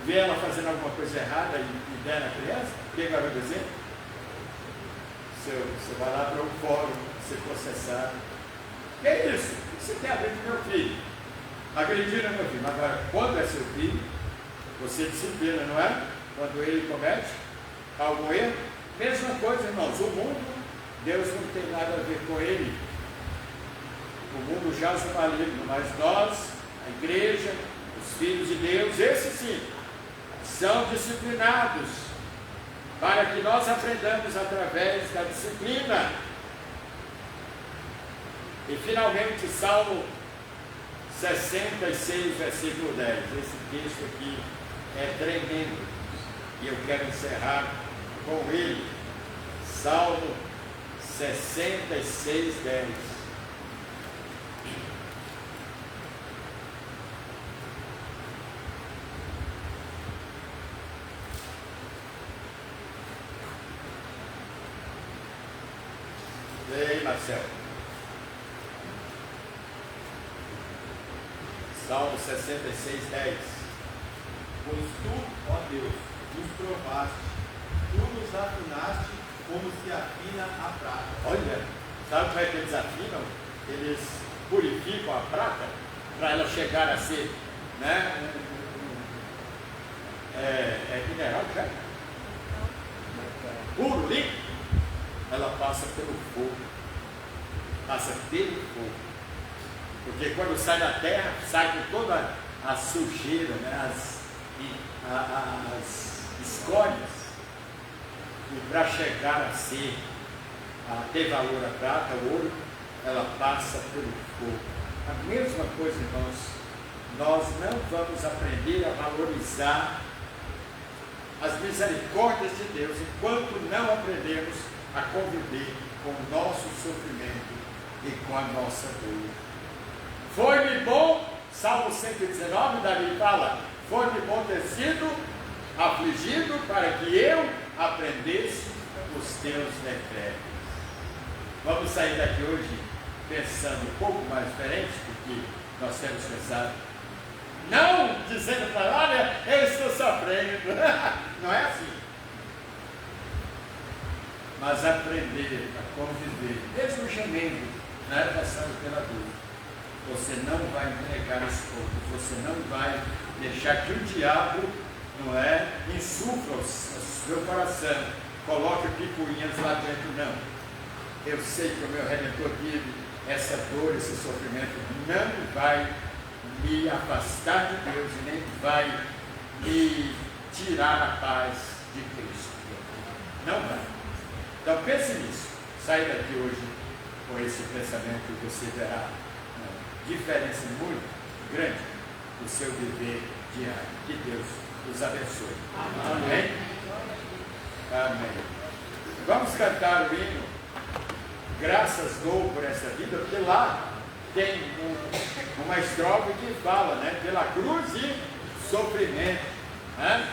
ver ela fazendo alguma coisa errada e der na criança, o que vai acontecer? Você vai lá para um fórum, ser processado. Que é isso? O que você tem a ver com meu filho? Agrediram meu filho. Agora, quando é seu filho, você disciplina, não é? Quando ele comete algum erro. Mesma coisa, irmãos. O mundo, Deus não tem nada a ver com ele. O mundo jaz no maligno, mas nós, a igreja, os filhos de Deus, esses sim, são disciplinados, para que nós aprendamos através da disciplina. E finalmente, Salmo 66, versículo 10. Esse texto aqui é tremendo, e eu quero encerrar com ele. Salmo 66, 10. E aí, Marcelo? Salmo 66, 10. Pois tu, ó Deus, nos provaste, tu nos afinaste como se afina a prata. Olha, sabe como é que eles afinam? Eles purificam a prata para ela chegar a ser, né? É mineral já. Puro, limpo. Ela passa pelo fogo. Passa pelo fogo. Porque quando sai da terra, sai com toda a sujeira, né? as escórias. E para chegar a ser, a ter valor a prata, o ouro, ela passa pelo fogo. A mesma coisa, irmãos, nós não vamos aprender a valorizar as misericórdias de Deus enquanto não aprendemos a conviver com o nosso sofrimento e com a nossa dor. Foi-me bom, Salmo 119, Davi fala, foi-me bom ter sido afligido para que eu aprendesse os teus decretos. Vamos sair daqui hoje pensando um pouco mais diferente do que nós temos pensado. Não dizendo para lá, olha, eu estou sofrendo. Não é assim. Mas aprender a conviver, mesmo gemendo, né, passando pela dor. Você não vai negar esse corpo, você não vai deixar que o diabo, não é, insufla o seu coração, coloque picuinhas lá dentro, não. Eu sei que o meu Redentor vive, essa dor, esse sofrimento não vai me afastar de Deus e nem vai me tirar a paz de Cristo. Não vai. Então pense nisso. Saia daqui hoje com esse pensamento e você verá uma diferença muito grande no seu viver diário. Que Deus os abençoe. Amém? Amém. Vamos cantar o hino Graças Dou por essa vida, porque lá tem uma estrofe que fala, né? Pela cruz e sofrimento, né?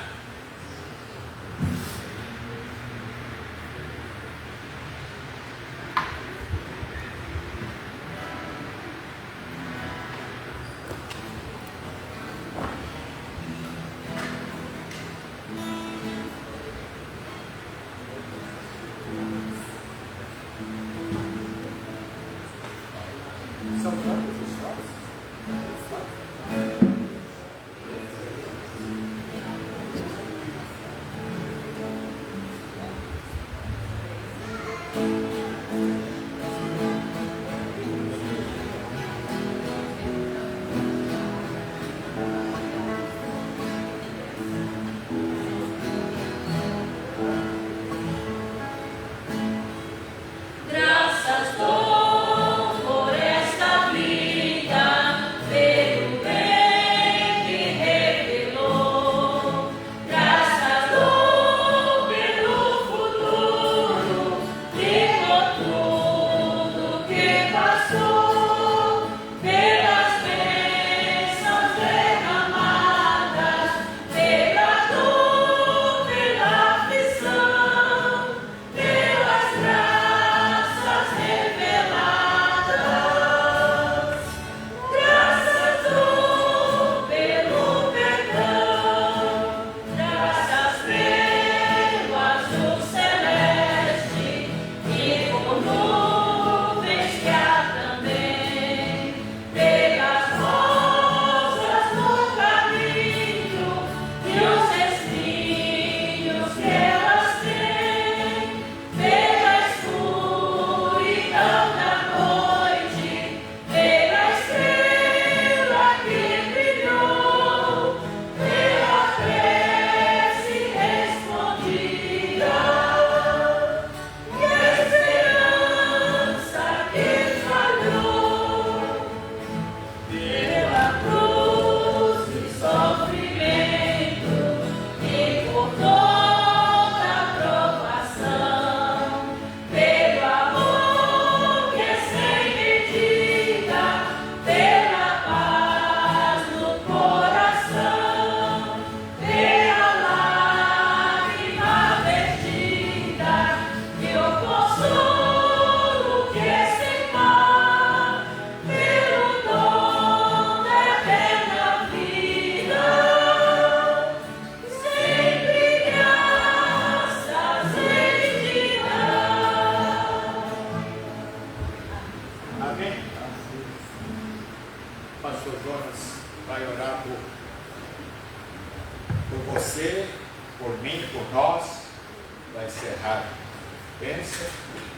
pensa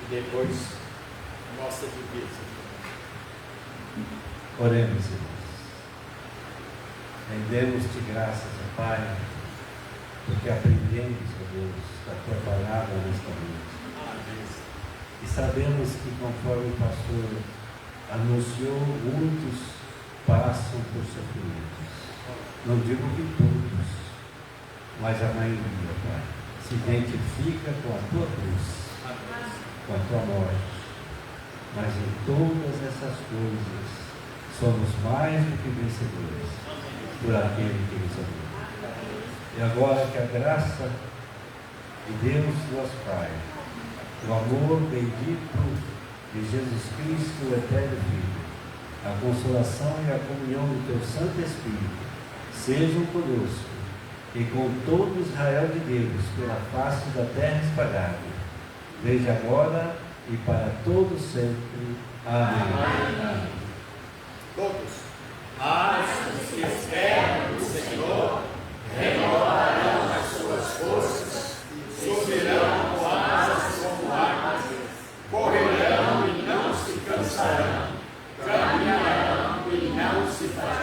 e depois nossa divisa. Oremos, irmãos. Rendemos-te graças, ó Pai, porque aprendemos, ó Deus, da tua palavra nesta noite. E sabemos que, conforme o pastor anunciou, muitos passam por sofrimentos. Não digo que todos, mas a maioria, Pai, se identifica com a tua cruz, com a tua morte. Mas em todas essas coisas, somos mais do que vencedores por aquele que nos amou. E agora que a graça de Deus, nosso Pai, o amor bendito de Jesus Cristo, o eterno Filho, a consolação e a comunhão do teu Santo Espírito sejam conosco e com todo Israel de Deus pela face da terra espalhada, desde agora e para todo sempre. Amém. Amém. Todos. Mas os que esperam no Senhor renovarão as suas forças, subirão com asas como águias, correrão e não se cansarão, caminharão e não se farão